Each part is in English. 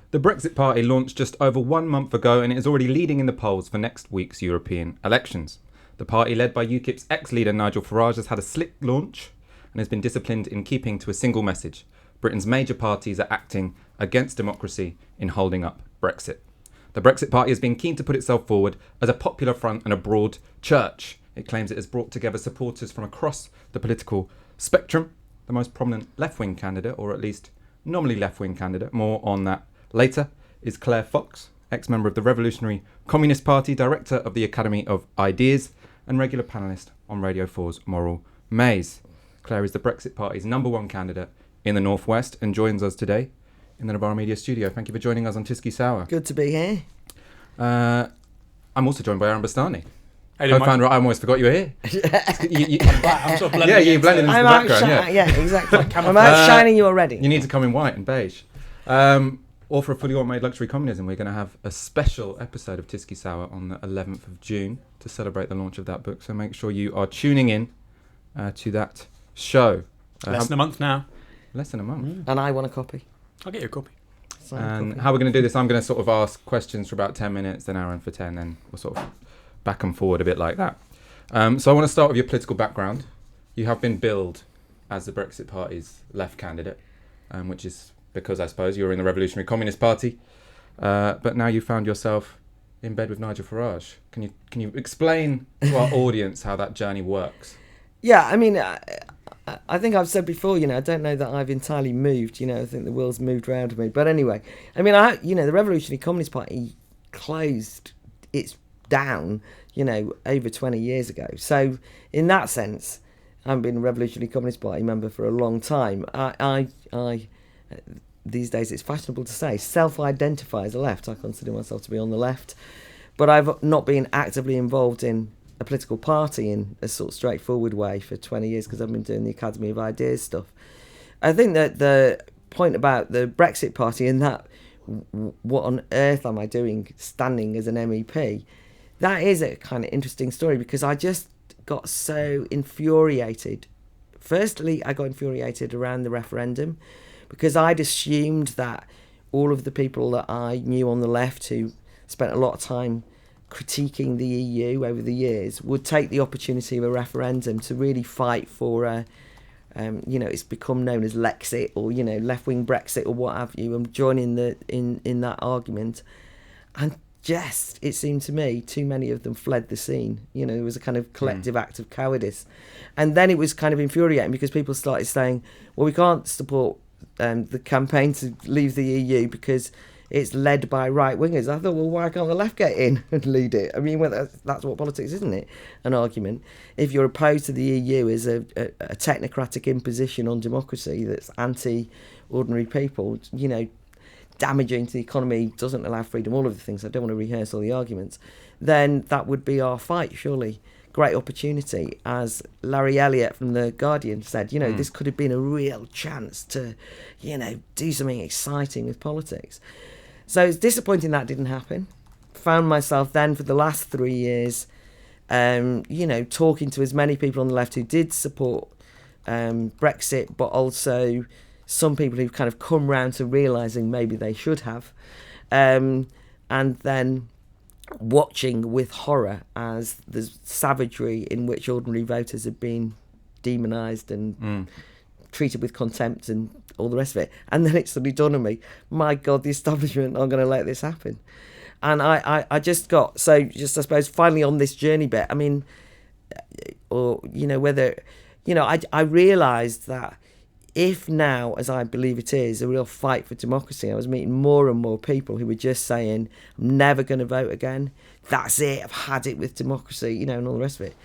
The Brexit Party launched just over 1 month ago and it is already leading in the polls for next week's European elections. The party, led by UKIP's ex-leader Nigel Farage, has had a slick launch and has been disciplined in keeping to a single message. Britain's major parties are acting against democracy in holding up Brexit. The Brexit Party has been keen to put itself forward as a popular front and a broad church. It claims it has brought together supporters from across the political spectrum. The most prominent left-wing candidate, or at least nominally left-wing candidate, more on that later, is Claire Fox, ex-member of the Revolutionary Communist Party, director of the Academy of Ideas, and regular panellist on Radio 4's Moral Maze. Claire is the Brexit Party's number one candidate in the North West and joins us today in the Novara Media studio. Thank you for joining us on Tysky Sour. Good to be here. I'm also joined by Aaron Bastani. Hey, Co-founder, I almost forgot you were here. I'm sort of blending you blended into the background. Yeah, exactly. I'm outshining you already. You need to come in white and beige. Author of Fully Automated Luxury Communism. We're going to have a special episode of Tysky Sour on the 11th of June to celebrate the launch of that book. So make sure you are tuning in to that show. Less than a month now. Less than a month. And I want a copy. I'll get you a copy. And how we're going to do this, I'm going to sort of ask questions for about 10 minutes, then Aaron for 10, then we'll sort of back and forward a bit like that. So I want to start with your political background. You have been billed as the Brexit Party's left candidate, which is because I suppose you were in the Revolutionary Communist Party, but now you found yourself in bed with Nigel Farage. Can you explain to our audience how that journey works? Yeah, I mean, I think I've said before, I don't know that I've entirely moved. I think the world's moved around me. But anyway, I mean, the Revolutionary Communist Party closed its down, over 20 years ago. So in that sense, I've been a Revolutionary Communist Party member for a long time. I these days it's fashionable to say, self-identify as a left. I consider myself to be on the left, but I've not been actively involved in a political party in a sort of straightforward way for 20 years because I've been doing the Academy of Ideas stuff. I think that the point about the Brexit Party and that what on earth am I doing standing as an MEP, that is a kind of interesting story because I just got so infuriated. Firstly, I got infuriated around the referendum because I'd assumed that all of the people that I knew on the left who spent a lot of time critiquing the EU over the years would take the opportunity of a referendum to really fight for, it's become known as Lexit or, left-wing Brexit or what have you, and join in that argument. And just, it seemed to me, too many of them fled the scene. It was a kind of collective act of cowardice. And then it was kind of infuriating because people started saying, well, we can't support the campaign to leave the EU because it's led by right-wingers. I thought, well, why can't the left get in and lead it? I mean, well, that's what politics is, isn't it? An argument. If you're opposed to the EU as a technocratic imposition on democracy that's anti-ordinary people, damaging to the economy, doesn't allow freedom, all of the things, I don't want to rehearse all the arguments, then that would be our fight, surely. Great opportunity. As Larry Elliott from The Guardian said, this could have been a real chance to, do something exciting with politics. So it's disappointing that didn't happen. Found myself then for the last 3 years, talking to as many people on the left who did support Brexit, but also some people who've kind of come round to realising maybe they should have. And then watching with horror as the savagery in which ordinary voters have been demonised and treated with contempt and all the rest of it. And then it suddenly dawned on me, my God, the establishment aren't going to let this happen. And I just got, I suppose, finally on this journey bit, I mean, or, I realised that if now, as I believe it is, a real fight for democracy, I was meeting more and more people who were just saying, I'm never going to vote again. That's it. I've had it with democracy, and all the rest of it.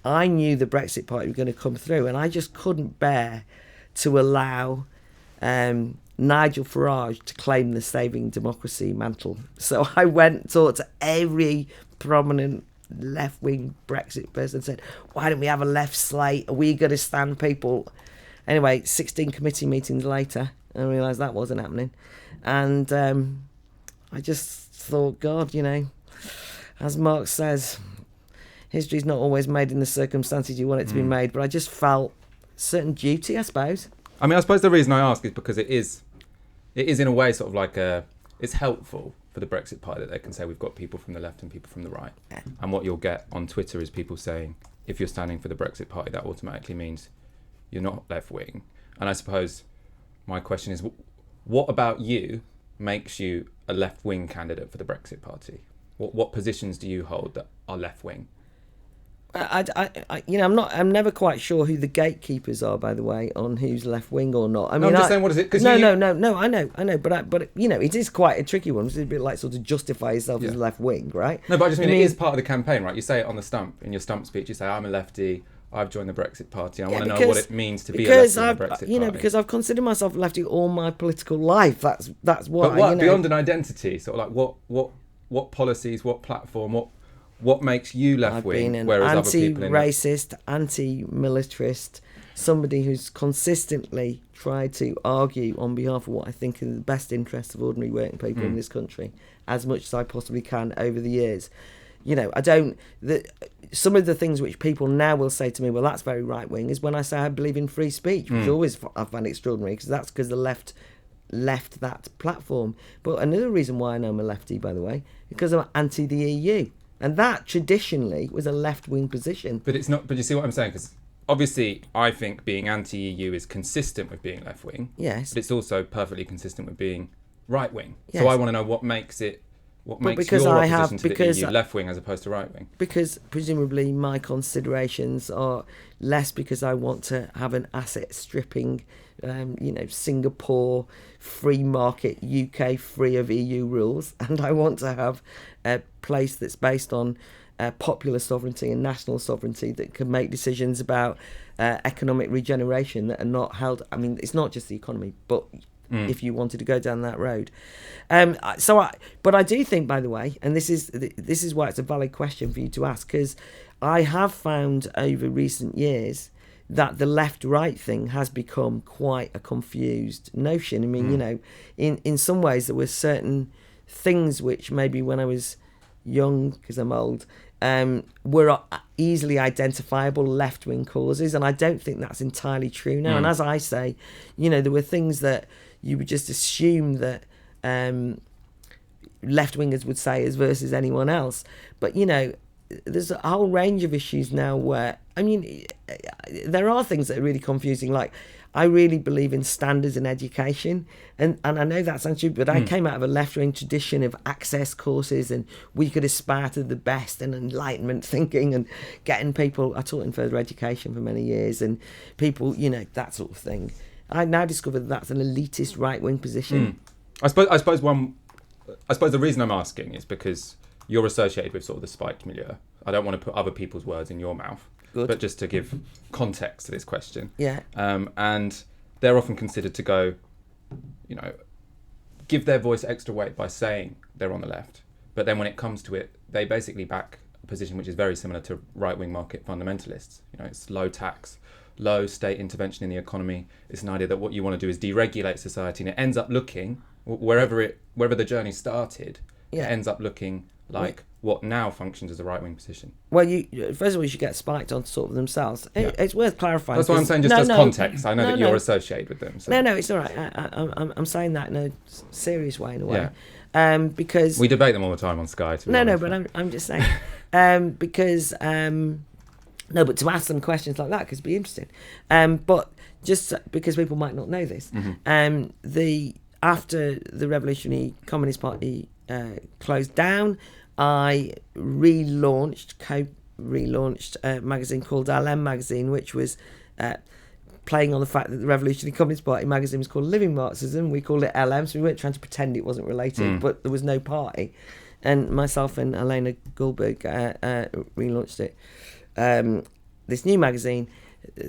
I knew the Brexit Party were going to come through, and I just couldn't bear to allow Nigel Farage to claim the saving democracy mantle. So I went and talked to every prominent left-wing Brexit person and said, why don't we have a left slate? Are we going to stand people? Anyway, 16 committee meetings later, I realised that wasn't happening. And I just thought, God, as Marx says, history's not always made in the circumstances you want it to be made. But I just felt certain duty, I suppose. I mean, I suppose the reason I ask is because it is in a way sort of like a it's helpful for the Brexit Party that they can say we've got people from the left and people from the right. And what you'll get on Twitter is people saying, if you're standing for the Brexit Party, that automatically means you're not left-wing. And I suppose my question is, what about you makes you a left-wing candidate for the Brexit Party? What positions do you hold that are left-wing? I'm never quite sure who the gatekeepers are, by the way, on who's left wing or not. I'm just saying, what is it? No, I know, but it is quite a tricky one. It's a bit like sort of justify yourself as left wing, right? No, but I just mean it is part of the campaign, right? You say it on the stump, in your stump speech, you say, I'm a lefty, I've joined the Brexit Party, I want to know what it means to be a lefty in the Brexit Party. Because I've considered myself a lefty all my political life. That's why. But what, beyond an identity, sort of like what policies, what platform, what makes you left-wing, whereas other people... Anti-racist, anti-militarist, somebody who's consistently tried to argue on behalf of what I think are the best interests of ordinary working people in this country, as much as I possibly can over the years. Some of the things which people now will say to me, well, that's very right-wing, is when I say I believe in free speech, which I find extraordinary, because that's because the left left that platform. But another reason why I know I'm a lefty, by the way, because I'm anti the EU. And that traditionally was a left-wing position. But it's not. But you see what I'm saying? Because obviously, I think being anti-EU is consistent with being left-wing. Yes. But it's also perfectly consistent with being right-wing. Yes. So I want to know what makes it. What makes your opposition to the EU left-wing as opposed to right-wing? Because presumably my considerations are less because I want to have an asset-stripping, Singapore free market, UK free of EU rules, and I want to have a place that's based on popular sovereignty and national sovereignty that can make decisions about economic regeneration that are not held. I mean, it's not just the economy, but if you wanted to go down that road. But I do think, by the way, and this is why it's a valid question for you to ask, because I have found over recent years that the left-right thing has become quite a confused notion. I mean, in some ways there were certain things which maybe when I was young, because I'm old, were easily identifiable left-wing causes, and I don't think that's entirely true now. And as I say, there were things that you would just assume that left-wingers would say as versus anyone else. But, there's a whole range of issues now where, there are things that are really confusing. Like, I really believe in standards in education. And I know that sounds stupid, but I came out of a left-wing tradition of access courses, and we could aspire to the best and enlightenment thinking and getting people... I taught in further education for many years, and people, that sort of thing. I now discover that's an elitist right-wing position. I suppose the reason I'm asking is because you're associated with sort of the spiked milieu. I don't want to put other people's words in your mouth, but just to give context to this question. Yeah. And they're often considered to go, give their voice extra weight by saying they're on the left. But then when it comes to it, they basically back a position which is very similar to right-wing market fundamentalists. It's low tax, low state intervention in the economy. It's an idea that what you want to do is deregulate society, and it ends up looking, wherever the journey started, it ends up looking like what now functions as a right-wing position. Well, first of all, you should get spiked on sort of themselves. It's worth clarifying. That's what I'm saying, just as context. I know that you're associated with them. So. No, it's all right. I'm saying that in a serious way, in a way. Yeah. Because... We debate them all the time on Sky. But I'm just saying. Because... but to ask them questions like that could be interesting. But just because people might not know this, after the Revolutionary Communist Party closed down, I co-relaunched a magazine called LM Magazine, which was playing on the fact that the Revolutionary Communist Party magazine was called Living Marxism. We called it LM, so we weren't trying to pretend it wasn't related, but there was no party. And myself and Elena Goldberg relaunched it. This new magazine,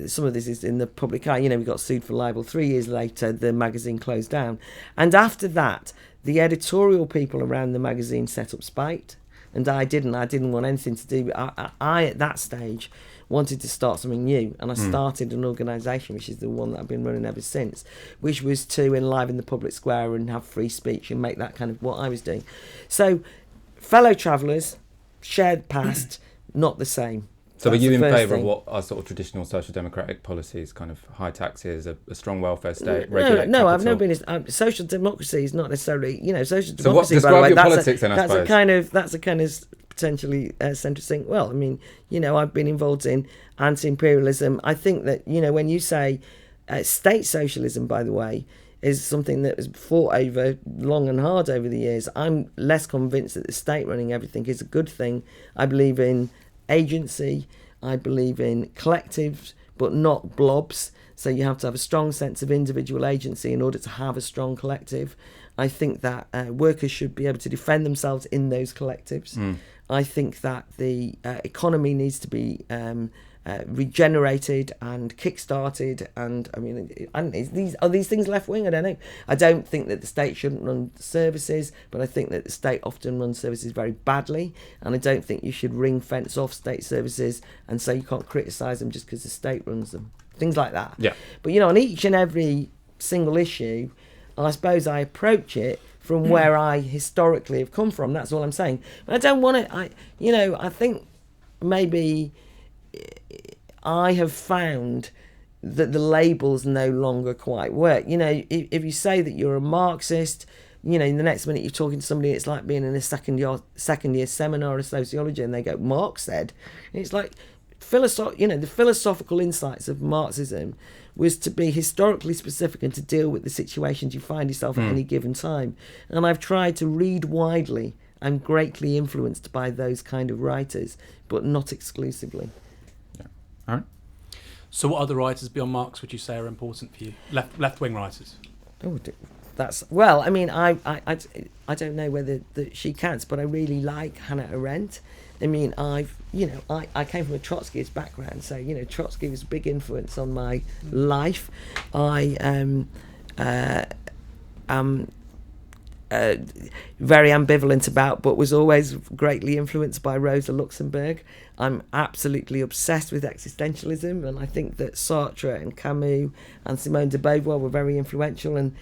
some of this is in the public eye. We got sued for libel. 3 years later, the magazine closed down. And after that, the editorial people around the magazine set up Spite. And I didn't want anything to do with it. I, at that stage, wanted to start something new. And I started an organisation, which is the one that I've been running ever since, which was to enliven the public square and have free speech and make that kind of what I was doing. So, fellow travellers, shared past, not the same. So are That's you the in first favour of thing. what are sort of traditional social democratic policies, kind of high taxes, a strong welfare state, No, regulate no, I've capital? never been. Social democracy is not necessarily, social So what, democracy. By the describe way, your that's politics then, I that's a suppose. kind of potentially centrist thing. Well, I mean, I've been involved in anti-imperialism. I think that when you say state socialism, by the way, is something that was fought over long and hard over the years. I'm less convinced that the state running everything is a good thing. I believe in agency. I believe in collectives, but not blobs. So you have to have a strong sense of individual agency in order to have a strong collective. I think that workers should be able to defend themselves in those collectives. I think that the economy needs to be regenerated and kick-started. And I mean, are these things left-wing? I don't know. I don't think that the state shouldn't run services, but I think that the state often runs services very badly. And I don't think you should ring-fence off state services and say you can't criticise them just because the state runs them. Things like that. Yeah. But on each and every single issue, I suppose I approach it from where I historically have come from. That's all I'm saying. But I don't want to. I think maybe I have found that the labels no longer quite work. If you say that you're a Marxist, in the next minute you're talking to somebody, it's like being in a second year seminar of sociology, and they go, "Marx said." And it's like the philosophical insights of Marxism was to be historically specific and to deal with the situations you find yourself at any given time. And I've tried to read widely. I'm greatly influenced by those kind of writers, but not exclusively. Yeah. All right. So what other writers beyond Marx would you say are important for you? Left-wing writers? Oh, that's well. I mean, I don't know whether she counts, but I really like Hannah Arendt. I mean, I came from a Trotskyist background, so Trotsky was a big influence on my life. I am very ambivalent about, but was always greatly influenced by Rosa Luxemburg. I'm absolutely obsessed with existentialism, and I think that Sartre and Camus and Simone de Beauvoir were very influential. And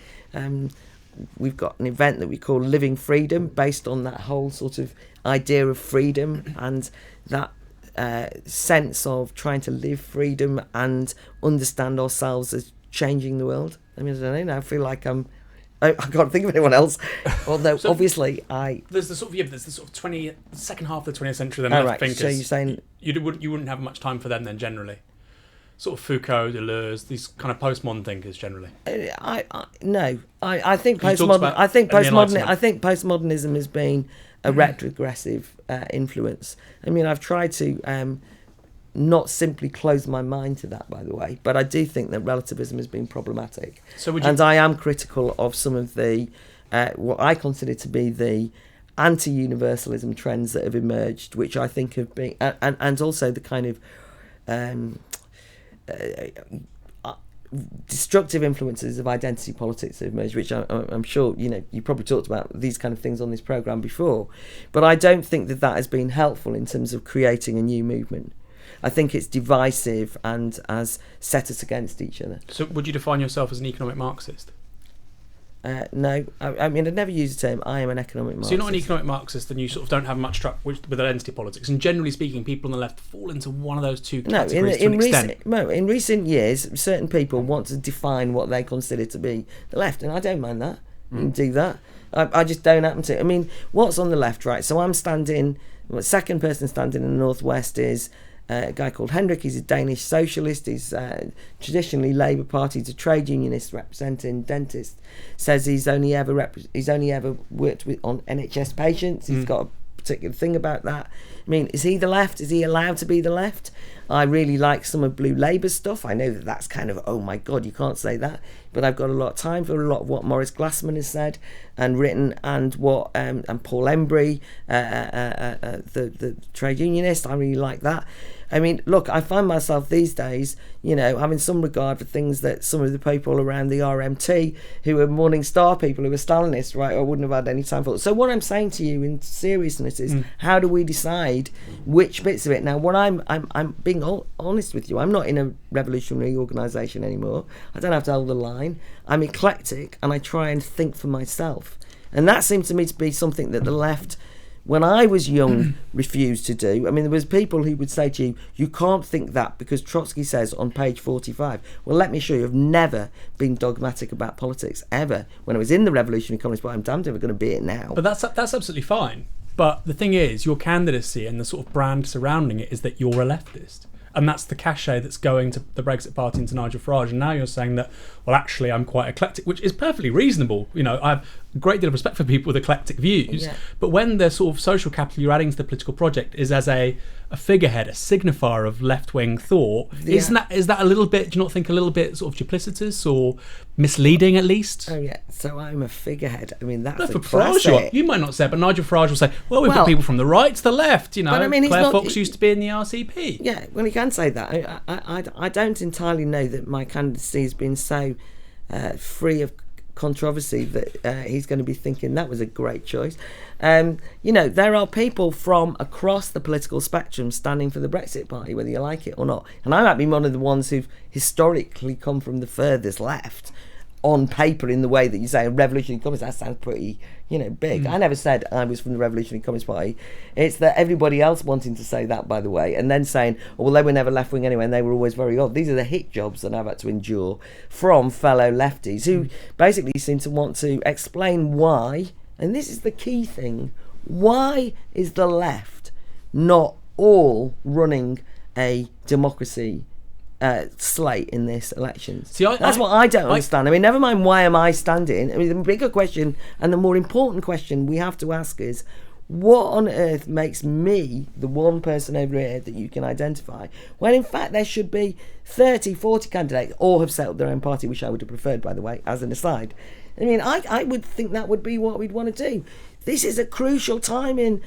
we've got an event that we call Living Freedom, based on that whole sort of idea of freedom and that sense of trying to live freedom and understand ourselves as changing the world. I mean, I don't know. I feel like I can't think of anyone else. Although obviously there's the sort of second half of the 20th century. Then Oh, left right. thinkers. So you're saying you wouldn't have much time for them then generally. Sort of Foucault, Deleuze, these kind of postmodern thinkers generally. no. I think You talked postmodern. about I think the Enlightenment. postmodernism has been a retrogressive influence. I mean, I've tried to not simply close my mind to that, by the way, but I do think that relativism has been problematic. So And I am critical of some of the what I consider to be the anti-universalism trends that have emerged, which I think have been, and also the kind of destructive influences of identity politics that have emerged, which I'm sure you probably talked about these kind of things on this programme before, but I don't think that has been helpful in terms of creating a new movement. I think it's divisive and has set us against each other. So would you define yourself as an economic Marxist? No, I mean, I'd never use the term I am an economic Marxist. So you're not an economic Marxist, and you sort of don't have much truck with identity politics. And generally speaking, people on the left fall into one of those two categories to an extent. In recent years, certain people want to define what they consider to be the left, and I don't mind that. You can do that. I just don't happen to. I mean, what's on the left, right? So I'm standing. The second person standing in the northwest is a guy called Hendrik. He's a Danish socialist. He's traditionally Labour Party. He's a trade unionist representing dentists. Says he's only ever worked on NHS patients. He's got a particular thing about that. I mean, is he the left? Is he allowed to be the left? I really like some of Blue Labour's stuff. I know that that's kind of, oh my God, you can't say that. But I've got a lot of time for a lot of what Maurice Glassman has said and written, and what and Paul Embry, the trade unionist. I really like that. I mean, look, I find myself these days, having some regard for things that some of the people around the RMT, who are Morning Star people, who are Stalinists, right, I wouldn't have had any time for it. So what I'm saying to you in seriousness is, how do we decide which bits of it? Now, what I'm being honest with you, I'm not in a revolutionary organisation anymore. I don't have to hold the line. I'm eclectic, and I try and think for myself. And that seems to me to be something that the left when I was young, refused to do. I mean, there was people who would say to you, you can't think that because Trotsky says on page 45. Well, let me show you, I've never been dogmatic about politics, ever. When I was in the Revolutionary Communist Party, I'm damned if I'm going to be it now. But that's absolutely fine. But the thing is, your candidacy and the sort of brand surrounding it is that you're a leftist. And that's the cachet that's going to the Brexit Party and to Nigel Farage. And now you're saying that, well, actually, I'm quite eclectic, which is perfectly reasonable. You know, I have a great deal of respect for people with eclectic views. Yeah. But when the sort of social capital you're adding to the political project is as a figurehead, a signifier of left-wing thought, is that a little bit, do you not think a little bit sort of duplicitous or misleading at least? Oh, yeah. So I'm a figurehead. I mean, that's For Farage, you might not say it, but Nigel Farage will say, well, we've got people from the right to the left, you know. But I mean, Claire Fox used to be in the RCP. Yeah, well, he can say that. I don't entirely know that my candidacy has been so free of controversy that he's going to be thinking that was a great choice. You know, there are people from across the political spectrum standing for the Brexit Party, whether you like it or not. And I might be one of the ones who've historically come from the furthest left on paper in the way that you say a revolutionary communist. That sounds pretty, you know, big. I never said I was from the Revolutionary Communist Party. It's that everybody else wanting to say that, by the way, and then saying, oh, well, they were never left wing anyway, and they were always very odd. These are the hit jobs that I've had to endure from fellow lefties who basically seem to want to explain why, and this is the key thing, why is the left not all running a democracy slate in this elections? See, that's what I don't understand. I mean, never mind why am I standing. I mean, the bigger question and the more important question we have to ask is, what on earth makes me the one person over here that you can identify, when in fact there should be 30, 40 candidates, all have set up their own party, which I would have preferred, by the way, as an aside. I mean, I would think that would be what we'd want to do. This is a crucial time in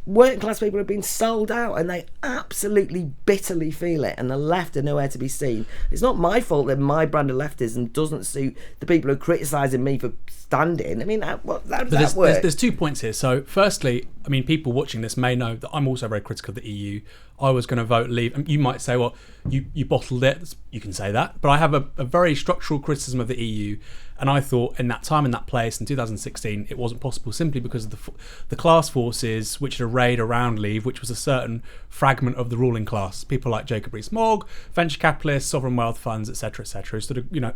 working class people have been sold out and they absolutely bitterly feel it, and the left are nowhere to be seen. It's not my fault that my brand of leftism doesn't suit the people who are criticising me for standing. I mean, how does that work? There's 2 points here. So firstly, I mean, people watching this may know that I'm also very critical of the EU. I was going to vote leave. You might say, well, you bottled it. You can say that. But I have a very structural criticism of the EU. And I thought in that time, in that place, in 2016, it wasn't possible simply because of the class forces which had arrayed around Leave, which was a certain fragment of the ruling class. People like Jacob Rees-Mogg, venture capitalists, sovereign wealth funds, etc., who sort of, you know,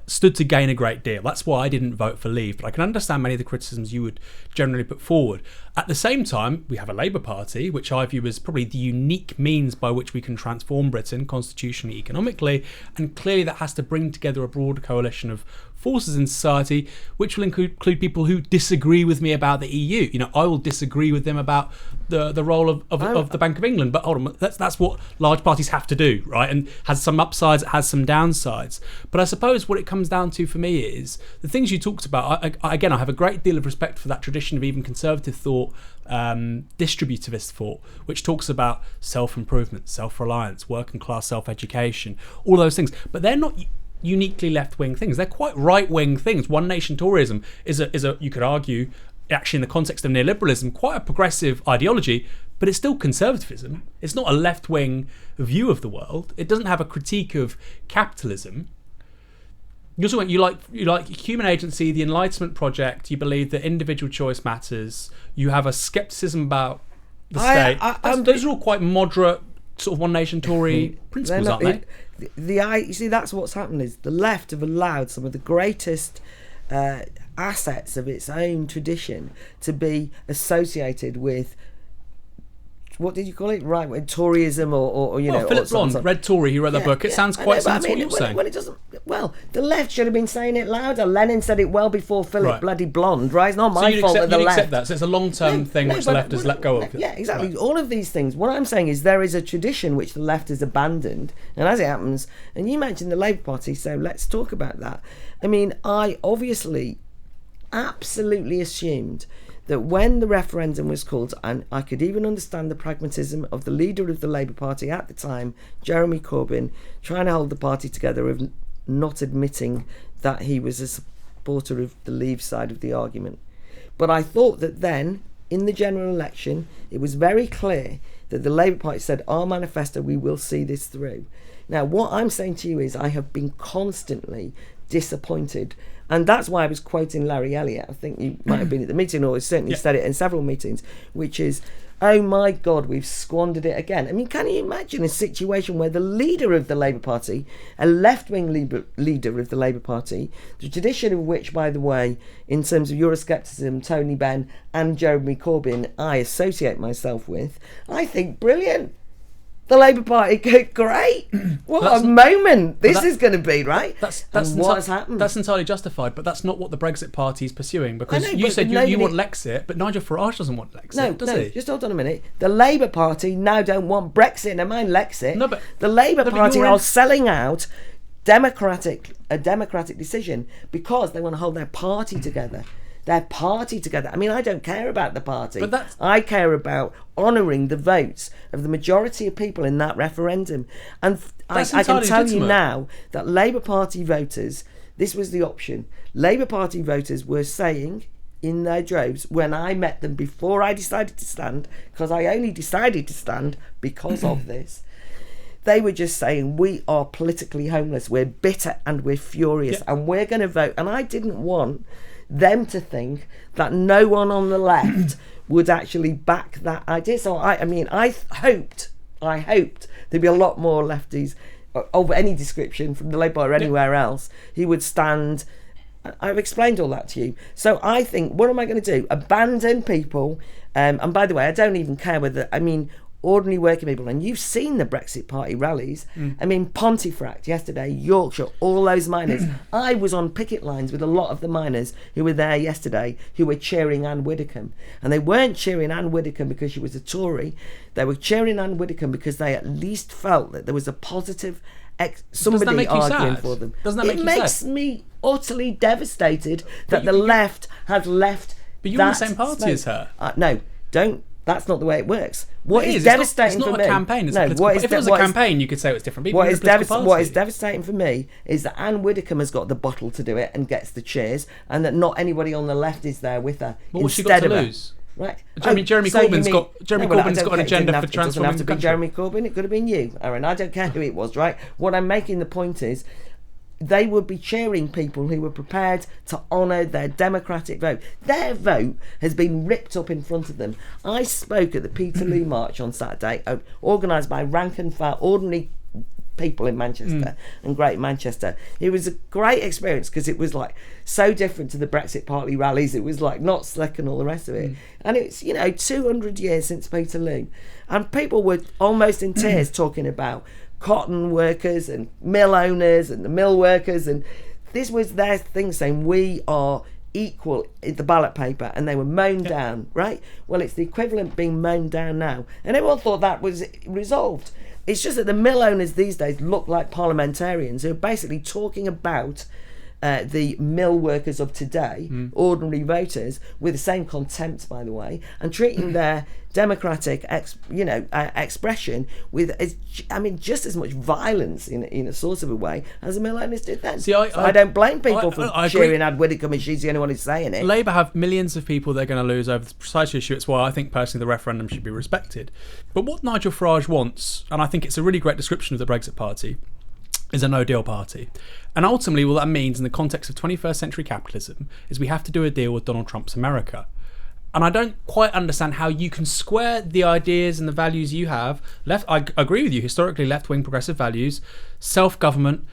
stood to gain a great deal. That's why I didn't vote for Leave. But I can understand many of the criticisms you would generally put forward. At the same time, we have a Labour Party, which I view as probably the unique means by which we can transform Britain constitutionally, economically, and clearly that has to bring together a broader coalition of forces in society, which will include people who disagree with me about the EU. You know, I will disagree with them about the role of the Bank of England. But hold on, that's what large parties have to do, right? And has some upsides, it has some downsides. But I suppose what it comes down to for me is the things you talked about. I have a great deal of respect for that tradition of even conservative thought, distributivist thought, which talks about self-improvement, self-reliance, working class self-education, all those things. But they're not uniquely left-wing things. They're quite right-wing things. One nation Toryism is a you could argue, actually in the context of neoliberalism, quite a progressive ideology, but it's still conservatism. It's not a left-wing view of the world. It doesn't have a critique of capitalism. You like human agency, the Enlightenment project. You believe that individual choice matters. You have a skepticism about the state. Those are all quite moderate, sort of one nation Tory principles, aren't they? You see, that's what's happened is the left have allowed some of the greatest assets of its own tradition to be associated with, what did you call it? Right, Toryism or you know. Philip Blond, Red Tory, who wrote the book. It sounds quite similar to what you're saying. When it doesn't, well, the left should have been saying it louder. Lenin said it well before Philip bloody Blond, right? It's not my fault that the left. Accept that. So it's a long-term thing which the left has let go of. Yeah, exactly. Right. All of these things. What I'm saying is there is a tradition which the left has abandoned, and as it happens, and you mentioned the Labour Party, so let's talk about that. I mean, I obviously absolutely assumed that when the referendum was called, and I could even understand the pragmatism of the leader of the Labour Party at the time, Jeremy Corbyn, trying to hold the party together, of not admitting that he was a supporter of the Leave side of the argument. But I thought that then, in the general election, it was very clear that the Labour Party said, our manifesto, we will see this through. Now, what I'm saying to you is I have been constantly disappointed. And that's why I was quoting Larry Elliott. I think you might have been at the meeting, or certainly said it in several meetings, which is, oh my God, we've squandered it again. I mean, can you imagine a situation where the leader of the Labour Party, a left-wing leader of the Labour Party, the tradition of which, by the way, in terms of Euroscepticism, Tony Benn and Jeremy Corbyn, I associate myself with, I think brilliant. The Labour Party, great. What a moment this is going to be, right? That's what has happened? That's entirely justified, but that's not what the Brexit Party is pursuing. Because know, you said nobody... you want Lexit, but Nigel Farage doesn't want Lexit, does he? Just hold on a minute. The Labour Party now don't want Brexit. Never mind Lexit. No, but the Labour Party are selling out a democratic decision because they want to hold their party together. Their party together. I mean, I don't care about the party. But I care about honouring the votes of the majority of people in that referendum. And I can tell you now that Labour Party voters, this was the option. Labour Party voters were saying in their droves, when I met them before I decided to stand, because I only decided to stand because of this, they were just saying, we are politically homeless, we're bitter and we're furious, and we're going to vote. And I didn't want them to think that no one on the left would actually back that idea. So I hoped there'd be a lot more lefties of any description from the Labour or anywhere else who would stand. I've explained all that to you. So I think, what am I going to do? Abandon people? And by the way, I don't even care whether, ordinary working people, and you've seen the Brexit Party rallies. I mean, Pontefract yesterday, Yorkshire, all those miners. I was on picket lines with a lot of the miners who were there yesterday, who were cheering Anne Widdecombe, and they weren't cheering Anne Widdecombe because she was a Tory. They were cheering Anne Widdecombe because they at least felt that there was a positive somebody arguing for them. Doesn't that make you sad? It makes me utterly devastated that the left has left. But you're in the same party as her. No, don't. That's not the way it works. What is devastating for me? It's not a campaign. It's a political party. If it was a campaign, you could say it was different people. What is devastating for me is that Anne Widdecombe has got the bottle to do it and gets the cheers, and that not anybody on the left is there with her. What was she got to lose? Right. I mean, Jeremy Corbyn's got an agenda for transforming the country. It doesn't have to be Jeremy Corbyn. It could have been you, Aaron. I don't care who it was. Right. What I'm making the point is, they would be cheering people who were prepared to honour their democratic vote. Their vote has been ripped up in front of them. I spoke at the Peterloo March on Saturday, organised by rank and file, ordinary people in Manchester and Great Manchester. It was a great experience because it was like so different to the Brexit Party rallies. It was like not slick and all the rest of it. And it's, 200 years since Peterloo. And people were almost in tears talking about cotton workers and mill owners and the mill workers, and this was their thing, saying we are equal in the ballot paper, and they were mown down, right? Well, it's the equivalent being mown down now, and everyone thought that was resolved. It's just that the mill owners these days look like parliamentarians who are basically talking about the mill workers of today, ordinary voters, with the same contempt, by the way, and treating their democratic expression with just as much violence in a sort of a way as the mill owners did then. See, I don't blame people for cheering Anne Widdecombe, and she's the only one who's saying it. Labour have millions of people they're going to lose over the precise issue. It's why I think personally the referendum should be respected. But what Nigel Farage wants, and I think it's a really great description of the Brexit Party, is a no-deal party. And ultimately what that means in the context of 21st century capitalism is we have to do a deal with Donald Trump's America. And I don't quite understand how you can square the ideas and the values you have. I agree with you, historically left-wing progressive values, self-government,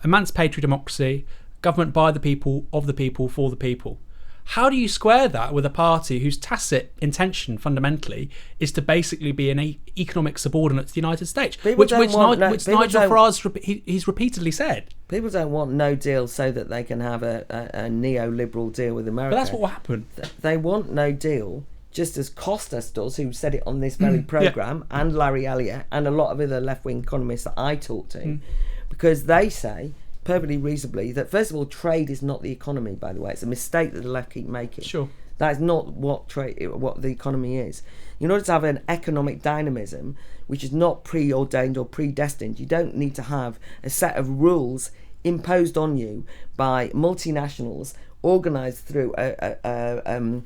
emancipatory democracy, government by the people, of the people, for the people. How do you square that with a party whose tacit intention fundamentally is to basically be an economic subordinate to the United States, which Nigel Farage he's repeatedly said? People don't want no deal so that they can have a neoliberal deal with America. But that's what will happen. They want no deal, just as Costas does, who said it on this very programme, and Larry Elliott, and a lot of other left-wing economists that I talk to, because they say, perfectly reasonably, that first of all, trade is not the economy, by the way. It's a mistake that the left keep making. Sure. That is not what the economy is. In order to have an economic dynamism, which is not preordained or predestined, you don't need to have a set of rules imposed on you by multinationals organised through a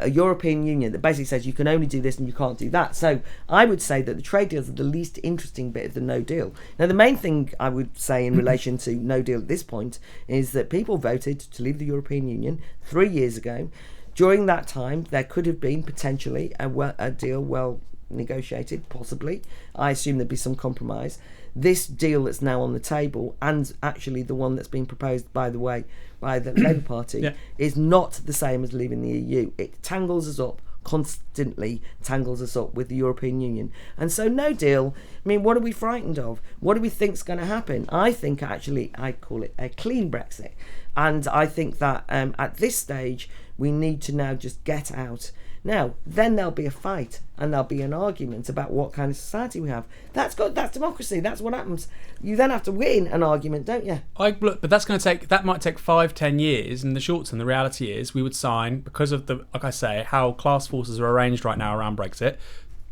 European Union that basically says you can only do this and you can't do that. So I would say that the trade deals are the least interesting bit of the no deal. Now, the main thing I would say in relation to no deal at this point is that people voted to leave the European Union 3 years ago. During that time, there could have been potentially a deal well negotiated, possibly. I assume there'd be some compromise. This deal that's now on the table, and actually the one that's been proposed, by the way, by the Labour Party, is not the same as leaving the EU. It tangles us up, constantly tangles us up with the European Union. And so no deal, I mean, what are we frightened of? What do we think's going to happen? I think, actually, I call it a clean Brexit. And I think that at this stage, we need to now just get out. Now, then there'll be a fight and there'll be an argument about what kind of society we have. That's democracy. That's what happens. You then have to win an argument, don't you? But that might take 5-10 years. In the short term, the reality is we would sign, because of like I say, how class forces are arranged right now around Brexit.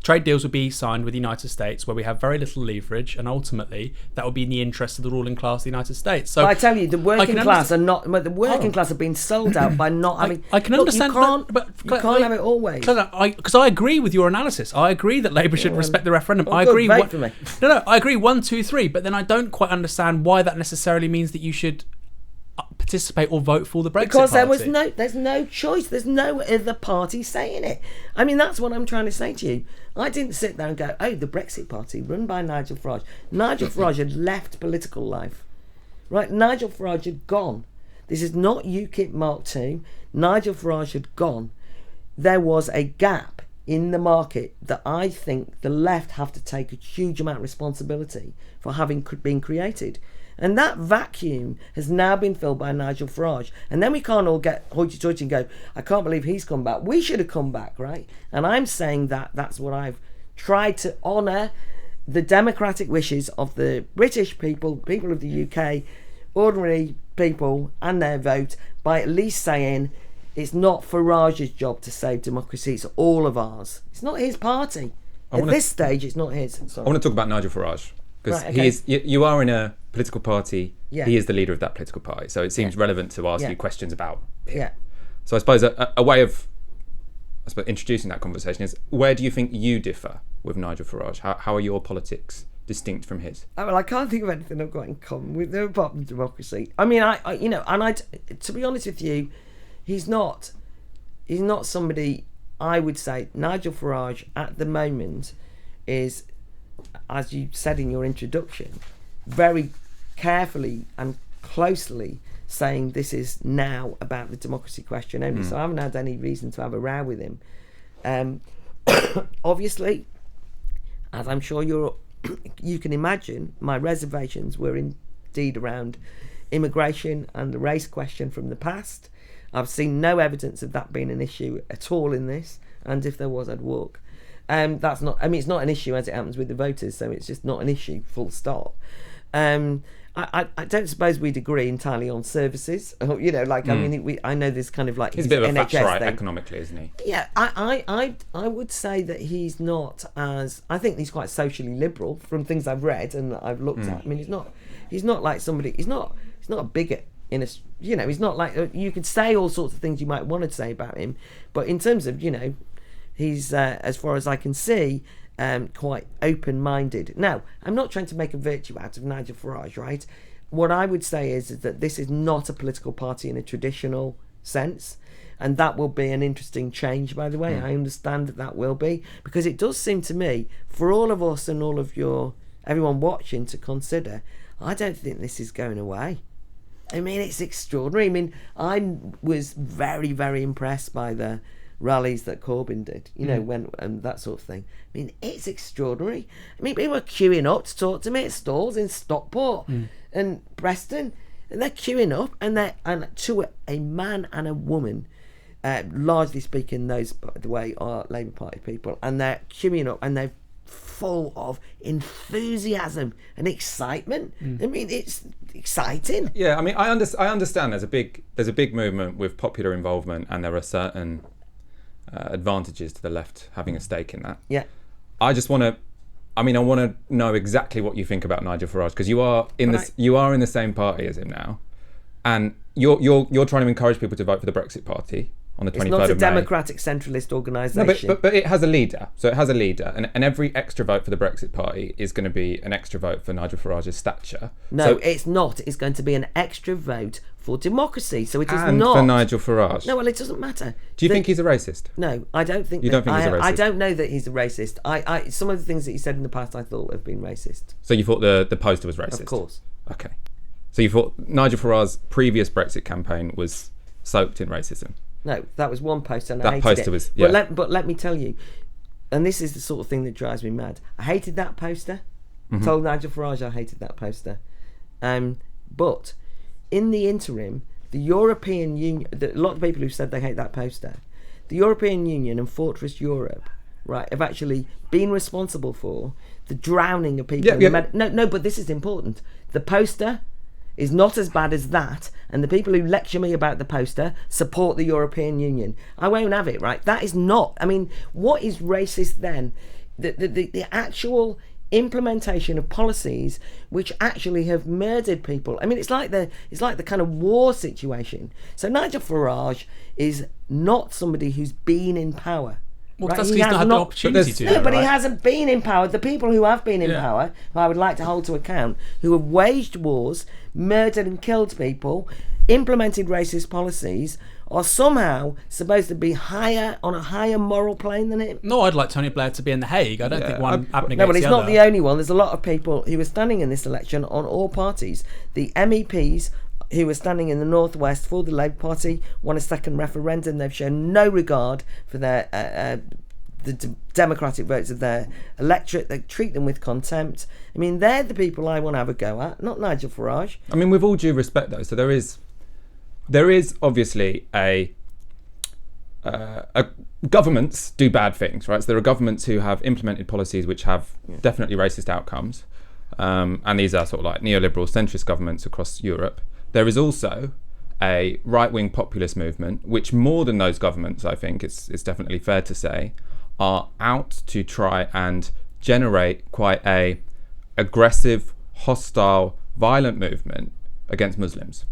Trade deals would be signed with the United States where we have very little leverage, and ultimately that would be in the interest of the ruling class of the United States. So I tell you, the working class are not. The working class have been sold out by not having. I can understand, you can't, but you can't have it always. Because I agree with your analysis. I agree that Labour should respect the referendum. Well, I agree. vote for me. No, I agree 1, 2, 3. But then I don't quite understand why that necessarily means that you should participate or vote for the Brexit because Party. there's no choice. There's no other party saying it. I mean, that's what I'm trying to say to you. I didn't sit there and go, oh, the Brexit Party run by Nigel Farage. Nigel Farage had left political life, right? Nigel Farage had gone. This is not UKIP Mark II. Nigel Farage had gone. There was a gap in the market that I think the left have to take a huge amount of responsibility for having been created. And that vacuum has now been filled by Nigel Farage. And then we can't all get hoity-toity and go, I can't believe he's come back. We should have come back, right? And I'm saying that that's what I've tried to honour the democratic wishes of the British people of the UK, ordinary people and their vote, by at least saying it's not Farage's job to save democracy, it's all of ours. It's not his party. At this stage, it's not his. Sorry. I want to talk about Nigel Farage. Because Right, okay. he is, you are in a political party. Yeah. He is the leader of that political party, so it seems relevant to ask you questions about him. Yeah. So I suppose a way of, introducing that conversation is, where do you think you differ with Nigel Farage? How are your politics distinct from his? Well, I can't think of anything I've got in common with him apart from democracy. I mean, to be honest with you, he's not somebody. I would say Nigel Farage at the moment is, as you said in your introduction, very carefully and closely saying this is now about the democracy question only. So I haven't had any reason to have a row with him. Obviously, as I'm sure you can imagine, my reservations were indeed around immigration and the race question from the past. I've seen no evidence of that being an issue at all in this, and if there was, I'd walk. That's not. I mean, it's not an issue as it happens with the voters, so it's just not an issue. Full stop. I don't suppose we'd agree entirely on services. I mean, I know there's kind of like He's a bit of a NHS Thatcherite thing. economically, isn't he? Yeah, I would say that he's not as. I think he's quite socially liberal from things I've read and that I've looked at. I mean, he's not like somebody. He's not a bigot. He's not like, you could say all sorts of things you might want to say about him, but in terms of, he's as far as I can see, quite open-minded. Now, I'm not trying to make a virtue out of Nigel Farage, right? What I would say is that this is not a political party in a traditional sense, and that will be an interesting change, by the way. I understand that will be, because it does seem to me, for all of us and all of everyone watching to consider, I don't think this is going away. I mean, it's extraordinary. I mean, I was very, very impressed by the rallies that Corbyn did, when and that sort of thing. I mean, it's extraordinary. I mean, people were queuing up to talk to me at stalls in Stockport and Preston, and they're queuing up, and to a man and a woman, largely speaking, those, by the way, are Labour Party people, and they're queuing up, and they're full of enthusiasm and excitement. I mean, it's exciting. Yeah, I mean, I understand there's a big movement with popular involvement, and there are certain advantages to the left having a stake in that. Yeah. I want to know exactly what you think about Nigel Farage, because you are in the same party as him now, and you're trying to encourage people to vote for the Brexit Party on the 23rd It's not a of May. democratic centralist organisation. No, but it has a leader. So it has a leader, and every extra vote for the Brexit Party is going to be an extra vote for Nigel Farage's stature. No, so, it's not. It's going to be an extra vote for democracy. So it is and not for Nigel Farage. No, well, it doesn't matter. Do you think he's a racist? No, I don't think. You don't think he's a racist? I don't know that he's a racist. I some of the things that he said in the past I thought have been racist. So you thought the poster was racist? Of course. Okay. So you thought Nigel Farage's previous Brexit campaign was soaked in racism? No, that was one poster, and That I hated poster it. was- yeah. But let me tell you, and this is the sort of thing that drives me mad. I hated that poster. Told Nigel Farage I hated that poster. But in the interim, the European Union, a lot of people who said they hate that poster, the European Union and Fortress Europe, right, have actually been responsible for the drowning of people. No, but this is important. The poster is not as bad as that, and the people who lecture me about the poster support the European Union. I won't have it, right? That is not. I mean, what is racist then? The actual implementation of policies which actually have murdered people. I mean, it's like the kind of war situation. So Nigel Farage is not somebody who's been in power. Well, right? that's because he's not had the opportunity to. No, but right? he hasn't been in power. The people who have been in Yeah. power, who I would like to hold to account, who have waged wars, murdered and killed people, implemented racist policies, are somehow supposed to be on a higher moral plane than him. No, I'd like Tony Blair to be in The Hague. I don't think one happening No, against but he's the not other. the only one. There's a lot of people who are standing in this election on all parties. The MEPs who were standing in the northwest for the Labour Party won a second referendum. They've shown no regard for their the democratic votes of their electorate. They treat them with contempt. I mean, they're the people I want to have a go at, not Nigel Farage. I mean, with all due respect, though, so there is obviously a governments do bad things, right? So there are governments who have implemented policies which have definitely racist outcomes, and these are sort of like neoliberal centrist governments across Europe. There is also a right-wing populist movement, which more than those governments, I think it's definitely fair to say, are out to try and generate quite a aggressive, hostile, violent movement against Muslims.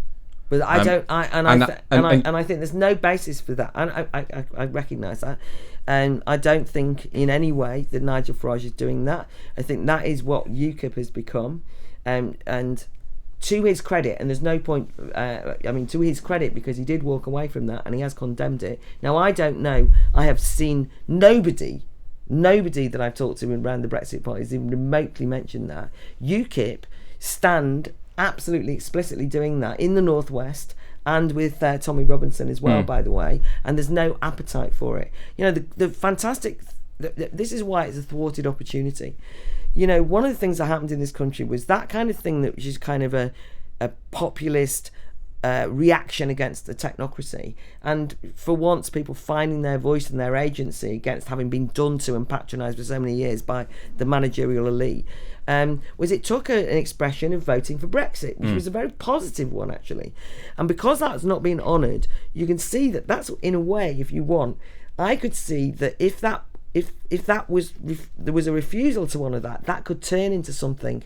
But I don't. I think there's no basis for that. And I recognise that, and I don't think in any way that Nigel Farage is doing that. I think that is what UKIP has become, and to his credit, and there's no point. To his credit, because he did walk away from that, and he has condemned it. Now I don't know. I have seen nobody that I've talked to around the Brexit Party has even remotely mentioned that. UKIP stand absolutely explicitly doing that in the northwest, and with Tommy Robinson as well, by the way, and there's no appetite for it. You know, the fantastic this is why it's a thwarted opportunity. You know, one of the things that happened in this country was that kind of thing, that which is kind of a populist reaction against the technocracy, and for once people finding their voice and their agency against having been done to and patronised for so many years by the managerial elite, was it took an expression of voting for Brexit, which was a very positive one actually. And because that's not been honoured, you can see that that's, in a way, if you want, I could see that if there was a refusal to honour that, that could turn into something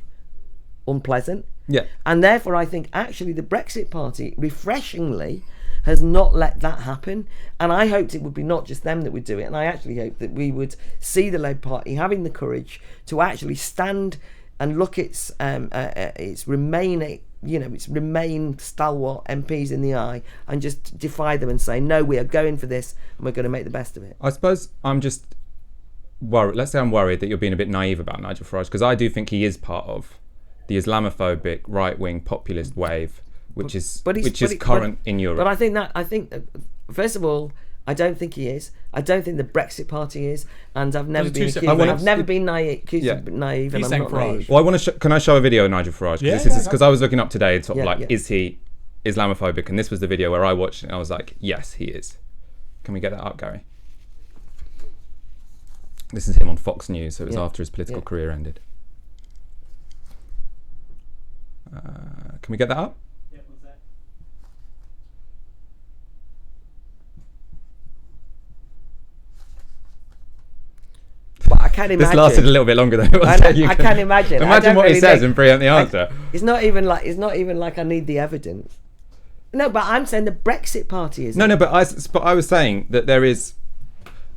unpleasant. Yeah. And therefore I think actually the Brexit Party, refreshingly, has not let that happen. And I hoped it would be not just them that would do it, and I actually hope that we would see the Labour Party having the courage to actually stand and look its Remain stalwart MPs in the eye and just defy them and say, no, we are going for this and we're going to make the best of it. I suppose I'm just worried. Let's say I'm worried that you're being a bit naive about Nigel Farage, because I do think he is part of the Islamophobic right-wing populist wave, which is current in Europe. But I think that first of all, I don't think he is. I don't think the Brexit Party is, and I've never been accused. I've never been naive, and I'm not naive. Well, can I show a video of Nigel Farage? Because I was looking up today, is he Islamophobic? And this was the video where I watched it, and I was like, yes, he is. Can we get that up, Gary? This is him on Fox News, so it was after his political career ended. Can we get that up? Yeah, one sec. But I can't imagine. This lasted a little bit longer than it was. I can't imagine. Imagine what he says and preempt the answer. It's not even like I need the evidence. No, but I'm saying the Brexit Party is. No, but I was saying that there is,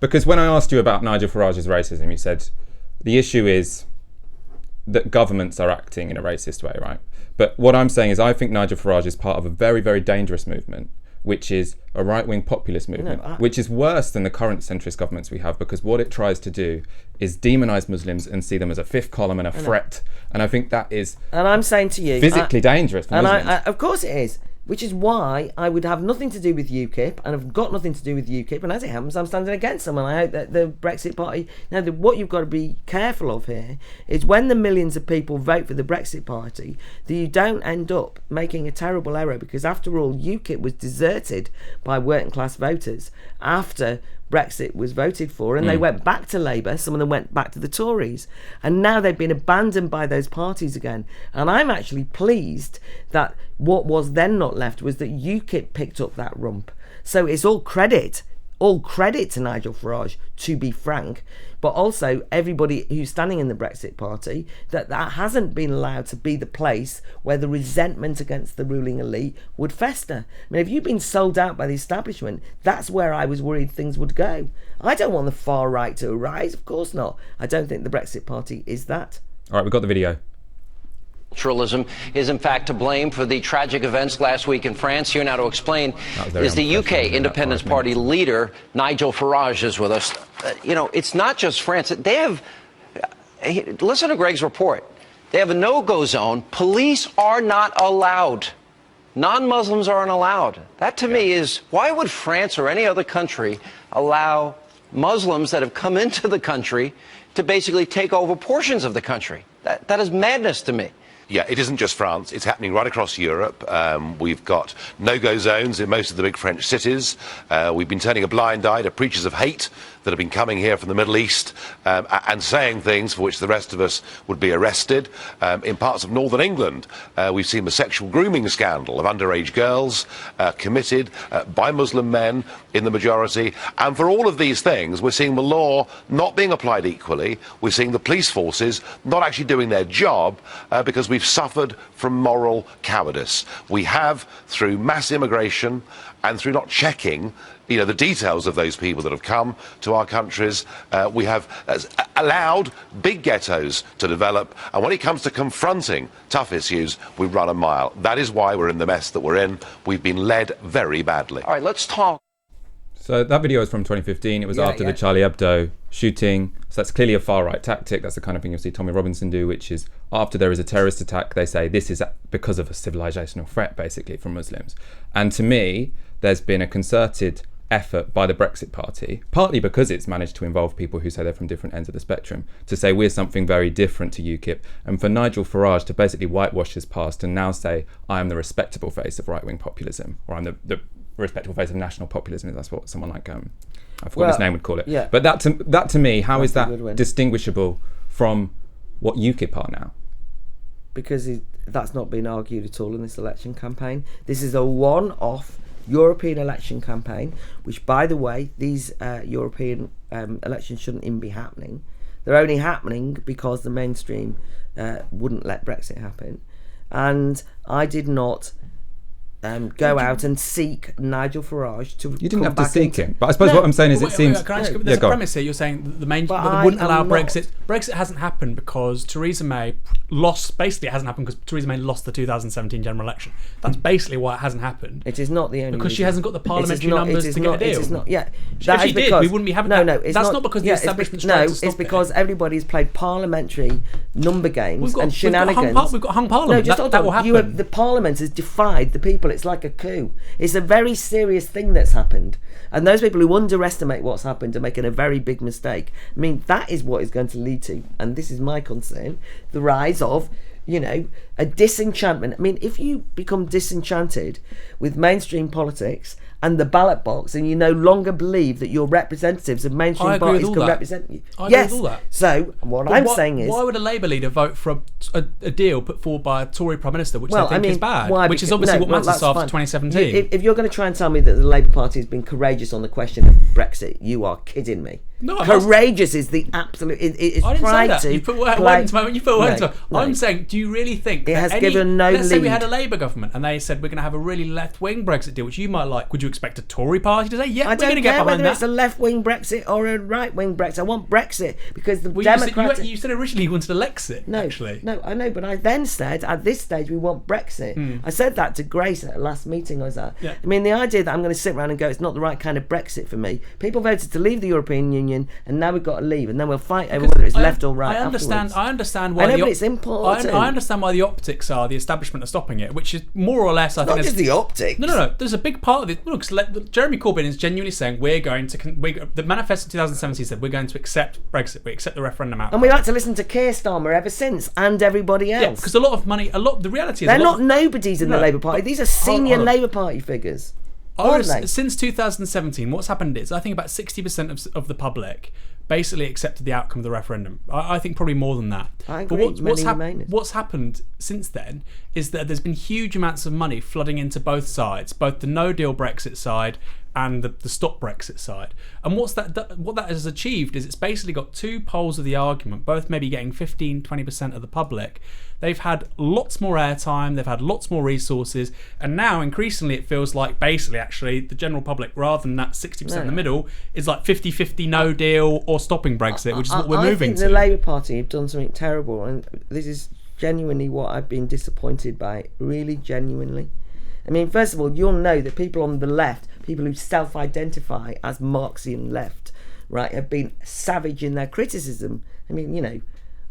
because when I asked you about Nigel Farage's racism, you said the issue is that governments are acting in a racist way, right? But what I'm saying is I think Nigel Farage is part of a very, very dangerous movement, which is a right-wing populist movement, which is worse than the current centrist governments we have, because what it tries to do is demonise Muslims and see them as a fifth column and a threat. And I think that is, and I'm saying to you, physically dangerous for Muslims. Of course it is. Which is why I would have nothing to do with UKIP, and I've got nothing to do with UKIP, and as it happens, I'm standing against them, and I hope that the Brexit Party... Now, what you've got to be careful of here is when the millions of people vote for the Brexit Party, that you don't end up making a terrible error, because after all, UKIP was deserted by working class voters after Brexit was voted for, and they went back to Labour. Some of them went back to the Tories, and now they've been abandoned by those parties again. And I'm actually pleased that what was then not left was that UKIP picked up that rump. So it's all credit to Nigel Farage, to be frank, but also everybody who's standing in the Brexit Party, that hasn't been allowed to be the place where the resentment against the ruling elite would fester. I mean, if you've been sold out by the establishment, that's where I was worried things would go. I don't want the far right to arise, of course not. I don't think the Brexit Party is that. All right, we've got the video. Multiculturalism is in fact to blame for the tragic events last week in France. Here now to explain is the UK Independence Party leader, Nigel Farage, is with us. It's not just France. They have, listen to Greg's report. They have a no-go zone. Police are not allowed. Non-Muslims aren't allowed. That to me is, why would France or any other country allow Muslims that have come into the country to basically take over portions of the country? That is madness to me. Yeah, it isn't just France. It's happening right across Europe. We've got no-go zones in most of the big French cities. We've been turning a blind eye to preachers of hate that have been coming here from the Middle East and saying things for which the rest of us would be arrested. In parts of northern England, we've seen the sexual grooming scandal of underage girls committed by Muslim men in the majority. And for all of these things, we're seeing the law not being applied equally. We're seeing the police forces not actually doing their job because we've suffered from moral cowardice. We have, through mass immigration and through not checking the details of those people that have come to our countries, we have allowed big ghettos to develop, and when it comes to confronting tough issues, we run a mile. That is why we're in the mess that we're in. We've been led very badly. All right, let's talk. So that video is from 2015. It was after the Charlie Hebdo shooting. So that's clearly a far-right tactic. That's the kind of thing you'll see Tommy Robinson do, which is after there is a terrorist attack, they say this is because of a civilizational threat, basically, from Muslims. And to me, there's been a concerted effort by the Brexit Party, partly because it's managed to involve people who say they're from different ends of the spectrum, to say we're something very different to UKIP, and for Nigel Farage to basically whitewash his past and now say, I am the respectable face of right-wing populism, or I'm the respectable face of national populism, if that's what someone like, I forgot what his name would call it. Yeah. But that to me, how is that distinguishable from what UKIP are now? Because that's not been argued at all in this election campaign. This is a one-off European election campaign, which, by the way, these European elections shouldn't even be happening. They're only happening because the mainstream wouldn't let Brexit happen. And I did not go out and seek Nigel Farage to. You didn't have to seek him, but I suppose what I'm saying is it seems. Can I just, there's a premise here. You're saying that they wouldn't allow Brexit. Brexit hasn't happened because Theresa May lost. Basically, it hasn't happened because Theresa May lost the 2017 general election. That's basically why it hasn't happened. It is not the only because reason. she hasn't got the parliamentary numbers to get a deal. It is not. Yeah, if she did, we wouldn't be having that. No, it's that's not because the establishment. No, it's because everybody's played parliamentary number games and shenanigans. We've got hung parliament. No, that will happen. The parliament has defied the people. It's like a coup. It's a very serious thing that's happened. And those people who underestimate what's happened are making a very big mistake. I mean, that is what is going to lead to, and this is my concern, the rise of, a disenchantment. I mean, if you become disenchanted with mainstream politics and the ballot box, and you no longer believe that your representatives of mainstream parties can represent you. I agree with all that. So I'm saying is, why would a Labour leader vote for a deal put forward by a Tory Prime Minister, which they think is bad? Which is obviously what matters after 2017. If you're going to try and tell me that the Labour Party has been courageous on the question of Brexit, you are kidding me. No, courageous is the absolute. It's I didn't say that. to You put words into my. You put words into my. I'm saying, do you really think it has given no Let's say we lead. had a Labour government and they said we're going to have a really left-wing Brexit deal, which you might like. Would you expect a Tory party to say, yeah, we're going to get behind that? I don't care whether it's a left-wing Brexit or a right-wing Brexit. I want Brexit because the Democratic. You said originally you wanted a Lexit. No, actually. No, I know, but I then said at this stage we want Brexit. I said that to Grace at the last meeting I was at. Yeah. I mean, the idea that I'm going to sit around and go, it's not the right kind of Brexit for me. People voted to leave the European Union, and now we've got to leave, and then we'll fight over whether it's left or right. I understand why. I know, but it's important. I understand why the optics are the establishment are stopping it, which is more or less. I think not just the optics. No. There's a big part of it. Look, Jeremy Corbyn is genuinely saying we're going to. The manifesto 2017 said we're going to accept Brexit. We accept the referendum outcome. And we like to listen to Keir Starmer ever since, and everybody else. Yeah, because a lot of money. The reality is they're not nobodies in the Labour Party. These are senior Labour Party figures. Since 2017, what's happened is I think about 60% of the public basically accepted the outcome of the referendum. I think probably more than that. I agree. But what's happened since then is that there's been huge amounts of money flooding into both sides, both the no-deal Brexit side and the stop Brexit side. And what that has achieved is it's basically got two poles of the argument, both maybe getting 15-20% of the public. They've had lots more airtime, they've had lots more resources, and now increasingly it feels like basically actually the general public, rather than that 60% in the middle, is like 50-50 no deal or stopping Brexit, which is what we're moving to. I think the Labour Party have done something terrible, and this is genuinely what I've been disappointed by, really genuinely. I mean, first of all, you'll know that people on the left, people who self-identify as Marxian left, right, have been savage in their criticism. I mean,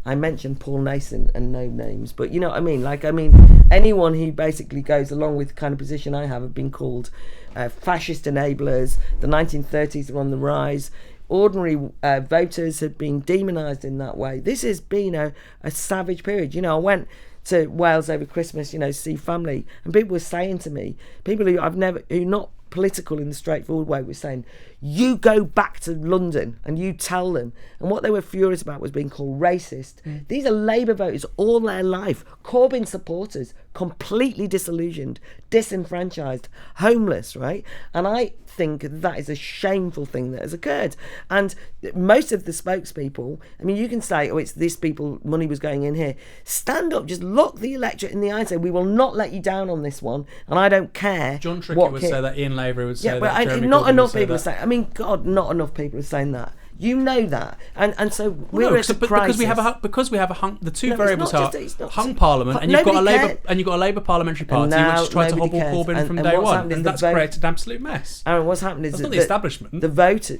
I mentioned Paul Nason and no names, but you know what I mean? Anyone who basically goes along with the kind of position I have been called fascist enablers. The 1930s are on the rise. Ordinary voters have been demonised in that way. This has been a savage period. I went to Wales over Christmas, see family, and people were saying to me, people who not political in the straightforward way, were saying, you go back to London and you tell them. And what they were furious about was being called racist. These are Labour voters all their life, Corbyn supporters, completely disillusioned, disenfranchised, homeless, right? And I think that is a shameful thing that has occurred. And most of the spokespeople, I mean, you can say, it's this people, money was going in here. Stand up, just look the electorate in the eye and say, we will not let you down on this one, and I don't care. John Trickett would say that, Ian Lavery would say that, Jeremy not Corbyn enough would people are say saying. I mean, God, not enough people are saying that. You know that, and so we're at a crisis. Because we have a hung. The two variables are hung Parliament, and you've got a Labour parliamentary party which tried to hobble Corbyn from day one, and that's created an absolute mess. Aaron, what's happened is that's not the establishment. The voters.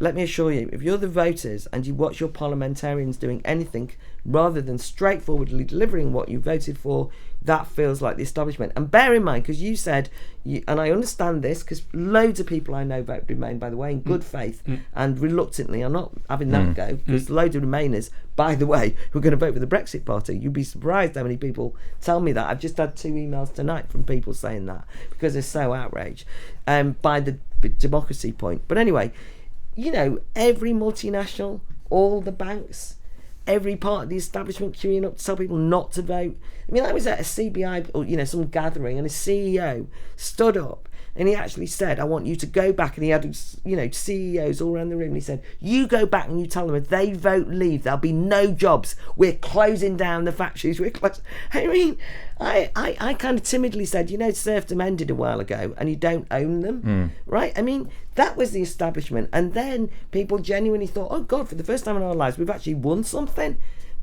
Let me assure you, if you're the voters and you watch your parliamentarians doing anything rather than straightforwardly delivering what you voted for, that feels like the establishment. And bear in mind, because you said, and I understand this, because loads of people I know vote Remain, by the way, in good faith and reluctantly. I'm not having that go, because loads of Remainers, by the way, who are going to vote for the Brexit Party. You'd be surprised how many people tell me that. I've just had 2 emails tonight from people saying that, because they're so outraged by the democracy point. But anyway, every multinational, all the banks, every part of the establishment queuing up to tell people not to vote. I mean, I was at a CBI or some gathering, and a CEO stood up and he actually said, I want you to go back, and he had CEOs all around the room, and he said, you go back and you tell them if they vote leave, there'll be no jobs, we're closing down the factories, I mean, I kind of timidly said, serfdom ended a while ago and you don't own them, right? I mean, that was the establishment. And then people genuinely thought, oh God, for the first time in our lives we've actually won something,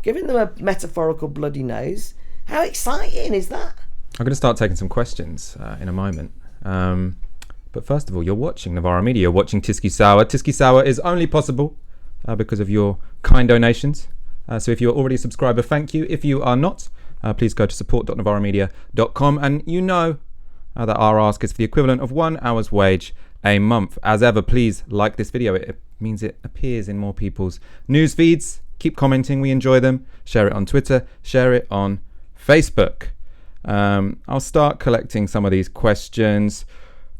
giving them a metaphorical bloody nose. How exciting is that? I'm going to start taking some questions in a moment. But first of all, you're watching Novara Media, you're watching Tisky Sour. Tisky Sour is only possible because of your kind donations. So if you're already a subscriber, thank you. If you are not, please go to support.novaramedia.com, and that our ask is for the equivalent of 1 hour's wage a month. As ever, please like this video. It means it appears in more people's news feeds. Keep commenting, we enjoy them. Share it on Twitter, share it on Facebook. I'll start collecting some of these questions.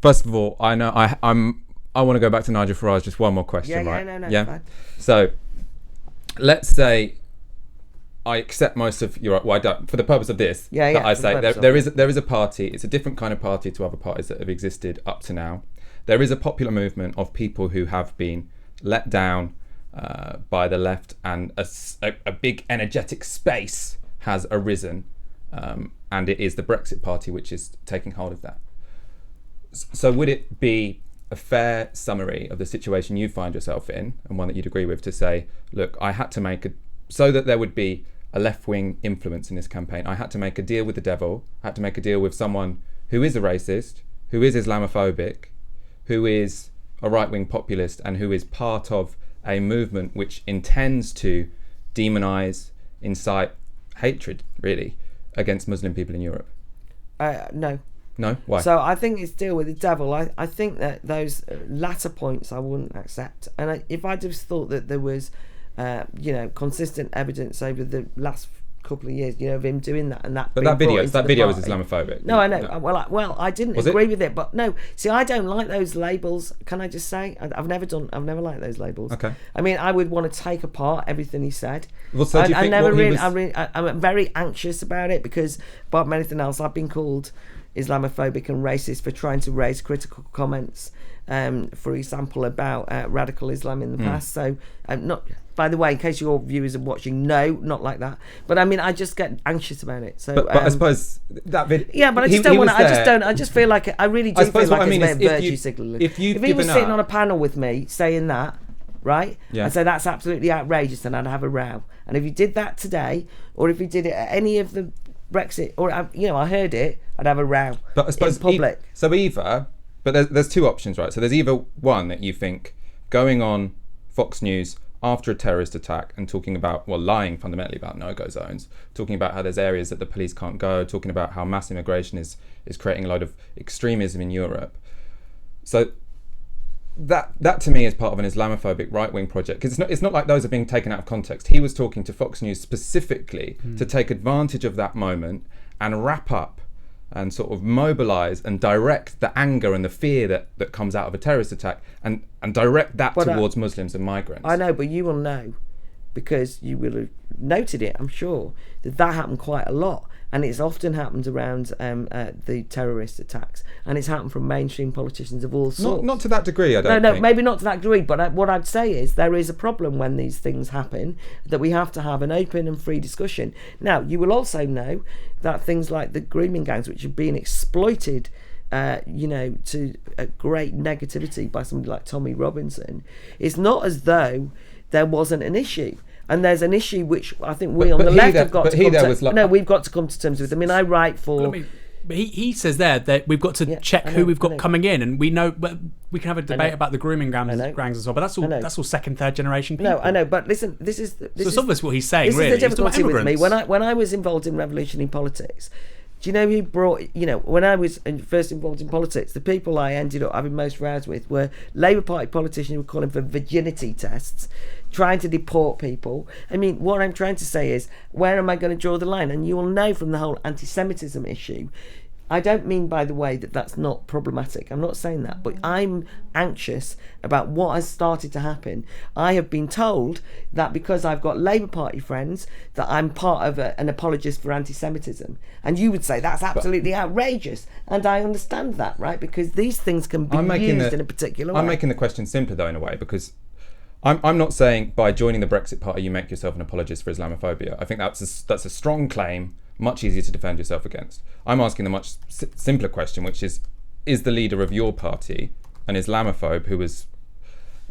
First of all, I know I want to go back to Nigel Farage. Just one more question, right? Yeah. Fine. So, let's say I accept most of your. Well, I don't. For the purpose of this, that I say there is a party. It's a different kind of party to other parties that have existed up to now. There is a popular movement of people who have been let down by the left, and a big energetic space has arisen, and it is the Brexit Party which is taking hold of that. So would it be a fair summary of the situation you find yourself in, and one that you'd agree with, to say, look, I had to make so that there would be a left-wing influence in this campaign, I had to make a deal with the devil, I had to make a deal with someone who is a racist, who is Islamophobic, who is a right-wing populist, and who is part of a movement which intends to demonise, incite hatred, really, against Muslim people in Europe? No. No? Why? So I think it's deal with the devil. I think that those latter points I wouldn't accept. And if I just thought that there was, consistent evidence over the last couple of years, of him doing that and that. But that video was Islamophobic. No, I know. No. Well, I didn't agree with it. But no, see, I don't like those labels. Can I just say, I've never liked those labels. Okay. I mean, I would want to take apart everything he said. Well, so do you think I'm very anxious about it because, apart from anything else, I've been called Islamophobic and racist for trying to raise critical comments, for example, about radical Islam in the past. So not, by the way, in case your viewers are watching, no, not like that. But I mean, I just get anxious about it. So, but I suppose that video. Yeah, but I just don't want to. I just feel like I really do feel like it's a virtue signaling. If he was sitting on a panel with me saying that, right? Yeah. And so that's absolutely outrageous, and I'd have a row. And if he did that today, or if he did it at any of the Brexit, or I heard it, I'd have a row. But I suppose in public. But there's two options, right? So there's either one that you think going on Fox News after a terrorist attack and talking about, lying fundamentally about no-go zones, talking about how there's areas that the police can't go, talking about how mass immigration is creating a load of extremism in Europe. So that to me is part of an Islamophobic right-wing project, because it's not like those are being taken out of context. He was talking to Fox News specifically to take advantage of that moment and wrap up and sort of mobilise and direct the anger and the fear that comes out of a terrorist attack and direct that towards Muslims and migrants. I know, but you will know, because you will have noted it, I'm sure, that happened quite a lot. And it's often happened around the terrorist attacks, and it's happened from mainstream politicians of all sorts. Not to that degree, I don't think. No, maybe not to that degree, but what I'd say is there is a problem when these things happen, that we have to have an open and free discussion. Now, you will also know that things like the grooming gangs, which have been exploited to a great negativity by somebody like Tommy Robinson, it's not as though there wasn't an issue. And there's an issue which I think we on the left have got to come to terms with. No, we've got to come to terms with. I mean, I write for... But he says there that we've got to check who we've got coming in, and we know we can have a debate about the grooming gangs as well. But that's all second, third generation people. No, I know. But listen, this is it's obvious what he's saying. This is the difficulty with me when I was involved in revolutionary politics. Do you know who brought, when I was first involved in politics, the people I ended up having most rows with were Labour Party politicians who were calling for virginity tests, trying to deport people. I mean, what I'm trying to say is, where am I going to draw the line? And you will know from the whole anti-Semitism issue, I don't mean, by the way, that that's not problematic. I'm not saying that, but I'm anxious about what has started to happen. I have been told that because I've got Labour Party friends, that I'm part of an apologist for anti-Semitism. And you would say that's absolutely outrageous. And I understand that, right? Because these things can be used in a particular way. I'm making the question simpler, though, in a way, because I'm not saying by joining the Brexit Party you make yourself an apologist for Islamophobia. I think that's a strong claim, much easier to defend yourself against. I'm asking the much simpler question, which is the leader of your party an Islamophobe who was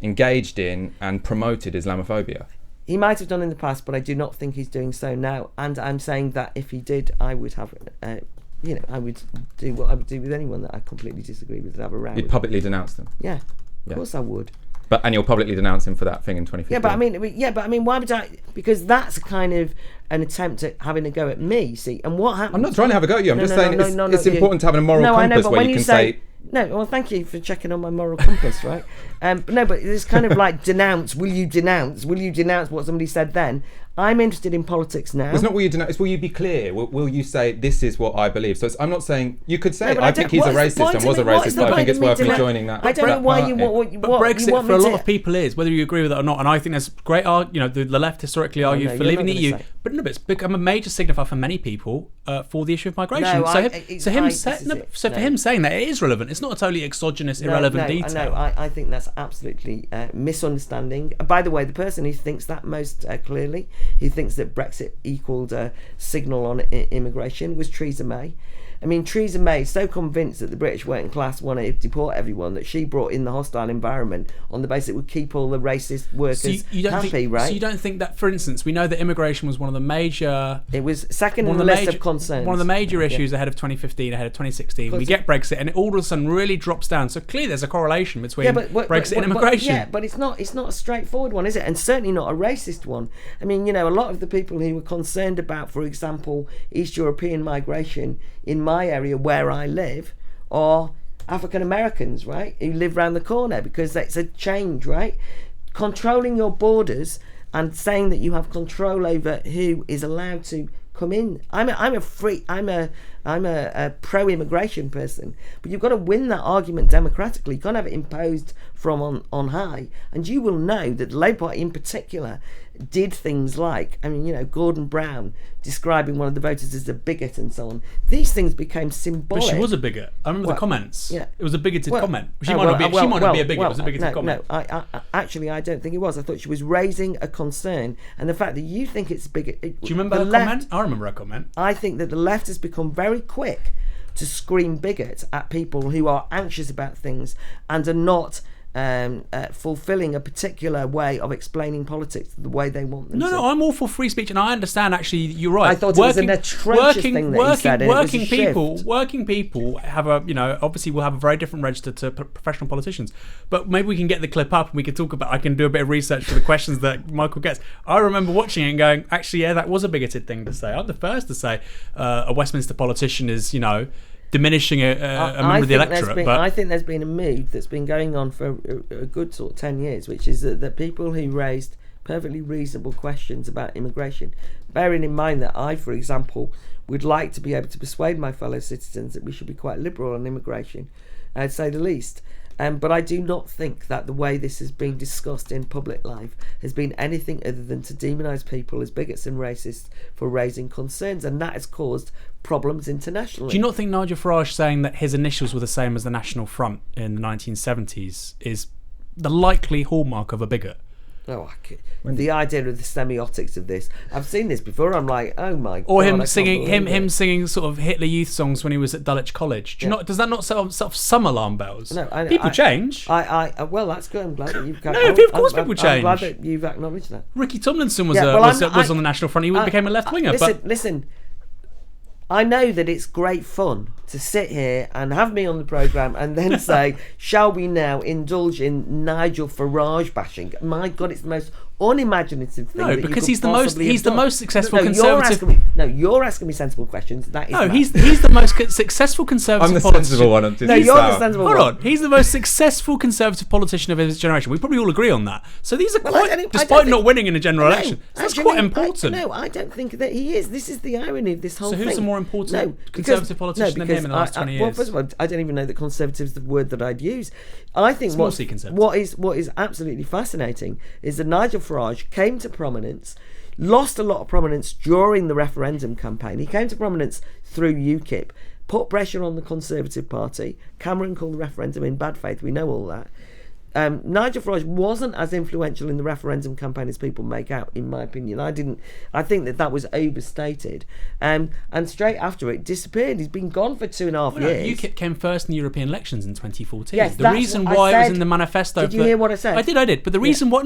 engaged in and promoted Islamophobia? He might have done in the past, but I do not think he's doing so now. And I'm saying that if he did, I would have, I would do what I would do with anyone that I completely disagree with, have a row. You'd publicly denounce them? Yeah, of course I would. And you'll publicly denounce him for that thing in 2015. Yeah, but I mean, why would I? Because that's kind of an attempt at having a go at me. See, and what happens? I'm not trying to have a go at you. I'm just saying it's important to have a moral compass where you can say No, well, thank you for checking on my moral compass, right? No, but it's kind of like denounce. Will you denounce? Will you denounce what somebody said then? I'm interested in politics now. It's not will you denounce, it's will you be clear? Will you say, this is what I believe? So I'm not saying, you could say, No, but I think he's a racist and was a racist, but I think it's worth me joining that. I don't know why you want. But Brexit for a lot of people is, whether you agree with it or not, and I think there's great, the left historically argued for leaving the EU, but no, but it's become a major signifier for many people for the issue of migration. For him saying that, it is relevant. It's not a totally exogenous, irrelevant detail. I think that's absolutely misunderstanding. By the way, the person who thinks that most clearly, who thinks that Brexit equaled a signal on immigration, was Theresa May. I mean, Theresa May is so convinced that the British working class want to deport everyone that she brought in the hostile environment on the basis it would keep all the racist workers happy, right? So you don't think that, for instance, we know that immigration was one of the major... It was second on the list of concerns. One of the major issues ahead of 2015, ahead of 2016. We get Brexit and it all of a sudden really drops down. So clearly there's a correlation between Brexit and immigration. But it's not a straightforward one, is it? And certainly not a racist one. I mean, a lot of the people who were concerned about, for example, East European migration in my area where I live are African Americans, right, who live round the corner, because that's a change, right? Controlling your borders and saying that you have control over who is allowed to come in. I'm a pro-immigration person, but you've got to win that argument democratically. You can't have it imposed from on high. And you will know that the Labour Party in particular did things like, Gordon Brown describing one of the voters as a bigot and so on. These things became symbolic. But she was a bigot. I remember the comments. Yeah. It was a bigoted comment. She might not be a bigot. It was a bigoted comment. No, I don't think it was. I thought she was raising a concern, and the fact that you think it's bigot. Do you remember her comment? I remember her comment. I think that the left has become very quick to scream bigot at people who are anxious about things and are not fulfilling a particular way of explaining politics the way they want them to. No, I'm all for free speech, and I understand. Actually, you're right. I thought it was an atrocious thing that he said. Working people have obviously will have a very different register to professional politicians. But maybe we can get the clip up and we can talk about. I can do a bit of research for the questions that Michael gets. I remember watching it and going, actually, yeah, that was a bigoted thing to say. I'm the first to say a Westminster politician is, diminishing a member of the electorate. I think there's been a mood that's been going on for a good sort of 10 years, which is that people who raised perfectly reasonable questions about immigration, bearing in mind that I, for example, would like to be able to persuade my fellow citizens that we should be quite liberal on immigration, I'd say the least. But I do not think that the way this has been discussed in public life has been anything other than to demonise people as bigots and racists for raising concerns, and that has caused problems internationally. Do you not think Nigel Farage saying that his initials were the same as the National Front in the 1970s is the likely hallmark of a bigot? The idea of the semiotics of this, I've seen this before. I'm like, oh my god! Or him singing sort of Hitler Youth songs when he was at Dulwich College. Does that not set off some alarm bells? No, people change. Well, that's good. I'm glad that you've. Of course, people change. I'm glad that you've acknowledged that. Ricky Tomlinson was on the National Front. He became a left winger. Listen. I know that it's great fun to sit here and have me on the programme and then say, shall we now indulge in Nigel Farage bashing? My God, it's the most unimaginative thing. No, because he's the most successful conservative. You're asking me sensible questions. That is he's the most successful conservative. I'm the politician. sensible one. You're the sensible one. Hold on, he's the most successful conservative politician of his generation. We probably all agree on that. So these are despite not winning in a general election, that's quite important. I don't think that he is. This is the irony of this whole thing. So who's a more important conservative politician than him in the last 20 years? Well, first of all, I don't even know that conservative is the word that I'd use. I think what is absolutely fascinating is that Nigel Farage came to prominence, lost a lot of prominence during the referendum campaign. He came to prominence through UKIP, put pressure on the Conservative Party. Cameron called the referendum in bad faith. We know all that. Nigel Farage wasn't as influential in the referendum campaign as people make out, in my opinion. I think that was overstated. And straight after it disappeared. He's been gone for 2.5 years. UKIP came first in the European elections in 2014. Yes, the reason why it was in the manifesto. Did you hear what I said? I did. But the reason why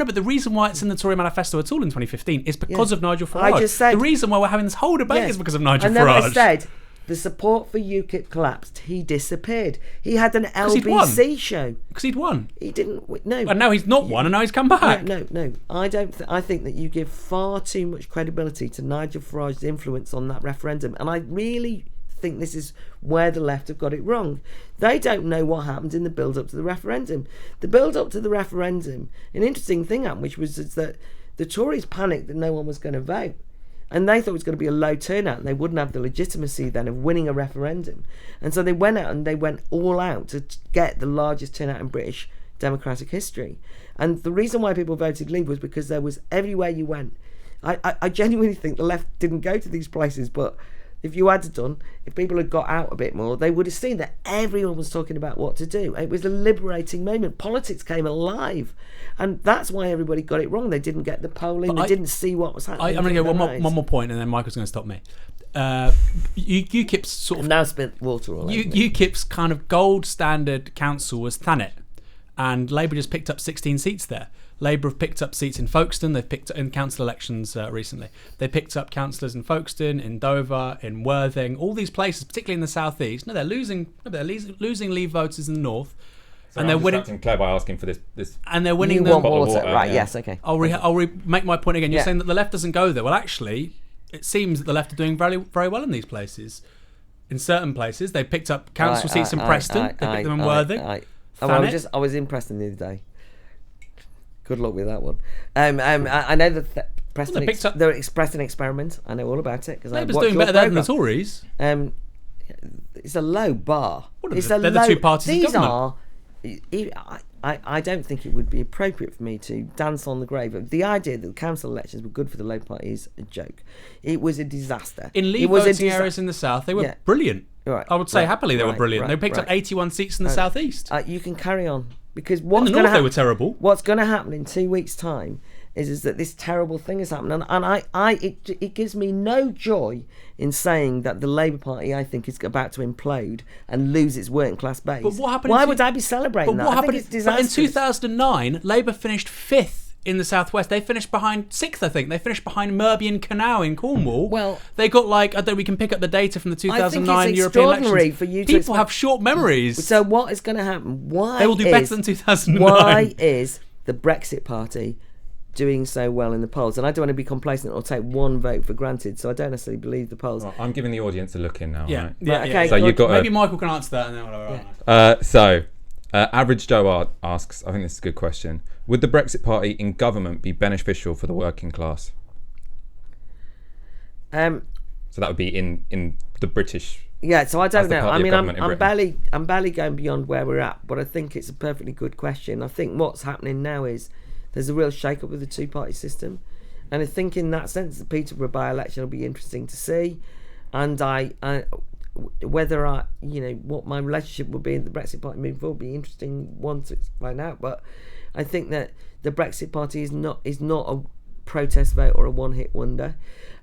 it's in the Tory manifesto at all in 2015 is because of Nigel Farage. I just said, the reason why we're having this whole debate is because of Nigel Farage. And then I said, the support for UKIP collapsed. He disappeared. He had an LBC show. Because he'd won. He didn't. No. And now he's not won, and now he's come back. No. I don't. I think that you give far too much credibility to Nigel Farage's influence on that referendum, and I really think this is where the left have got it wrong. They don't know what happened in the build-up to the referendum. The build-up to the referendum, an interesting thing happened, which was that the Tories panicked that no one was going to vote. And they thought it was going to be a low turnout and they wouldn't have the legitimacy then of winning a referendum. And so they went out and they went all out to get the largest turnout in British democratic history. And the reason why people voted Leave was because there was, everywhere you went, I genuinely think the left didn't go to these places, but if you had done, if people had got out a bit more, they would have seen that everyone was talking about what to do. It was a liberating moment. Politics came alive. And that's why everybody got it wrong. They didn't get the polling. They didn't see what was happening. I'm going to go one more point, and then Michael's going to stop me. UKIP's sort of... I've now spent water all over me. UKIP's kind of gold standard council was Thanet. And Labour just picked up 16 seats there. Labour have picked up seats in Folkestone. They've picked up in council elections recently. They picked up councillors in Folkestone, in Dover, in Worthing, all these places, particularly in the southeast. No, they're losing Leave voters in the north, So and they're winning. Claire by asking for this. And they're winning. You them. want water, right? Yeah. Yes, okay. I'll make my point again. You're Yeah. saying that the left doesn't go there. Well, actually, it seems that the left are doing very, very well in these places. In certain places, they picked up council seats in Preston. They picked them in Worthing. I was in Preston the other day. Good luck with that one. I know that Preston. They're Preston experiment. I know all about it because Labour's doing better there than the Tories. It's a low bar. They're the two parties in government. I don't think it would be appropriate for me to dance on the grave of the idea that the council elections were good for the Labour Party is a joke. It was a disaster. In Leave voting areas in the south, they were brilliant. Right, I would say happily they were brilliant. They picked up 81 seats in the southeast. You can carry on because In the north they were terrible. What's going to happen in 2 weeks' time is that this terrible thing has happened, and it gives me no joy in saying that the Labour Party, I think, is about to implode and lose its working class base. But what happened? Why would I be celebrating that? What happened? I think it's disastrous. But in 2009, Labour finished 5th in the southwest. They finished behind 6th, I think. They finished behind Merby and Canal in Cornwall. Well, they got I don't know, we can pick up the data from the 2009 I think it's European extraordinary elections. For you to People have short memories. So what is going to happen? They will do better than 2009. Why is the Brexit Party doing so well in the polls? And I don't want to be complacent or take one vote for granted, so I don't necessarily believe the polls. Well, I'm giving the audience a look in now. Yeah, right? yeah. Okay, so you've got maybe Michael can answer that, and then we'll Average Joe asks, I think this is a good question. Would the Brexit Party in government be beneficial for the working class? So that would be in the British. Yeah, so I don't know. I mean, I'm barely going beyond where we're at, but I think it's a perfectly good question. I think what's happening now is there's a real shake-up with the two-party system, and I think in that sense the Peterborough by-election will be interesting to see, and whether what my relationship will be in the Brexit Party moving forward will be interesting one to find out. But I think that the Brexit Party is not a protest vote or a one-hit wonder,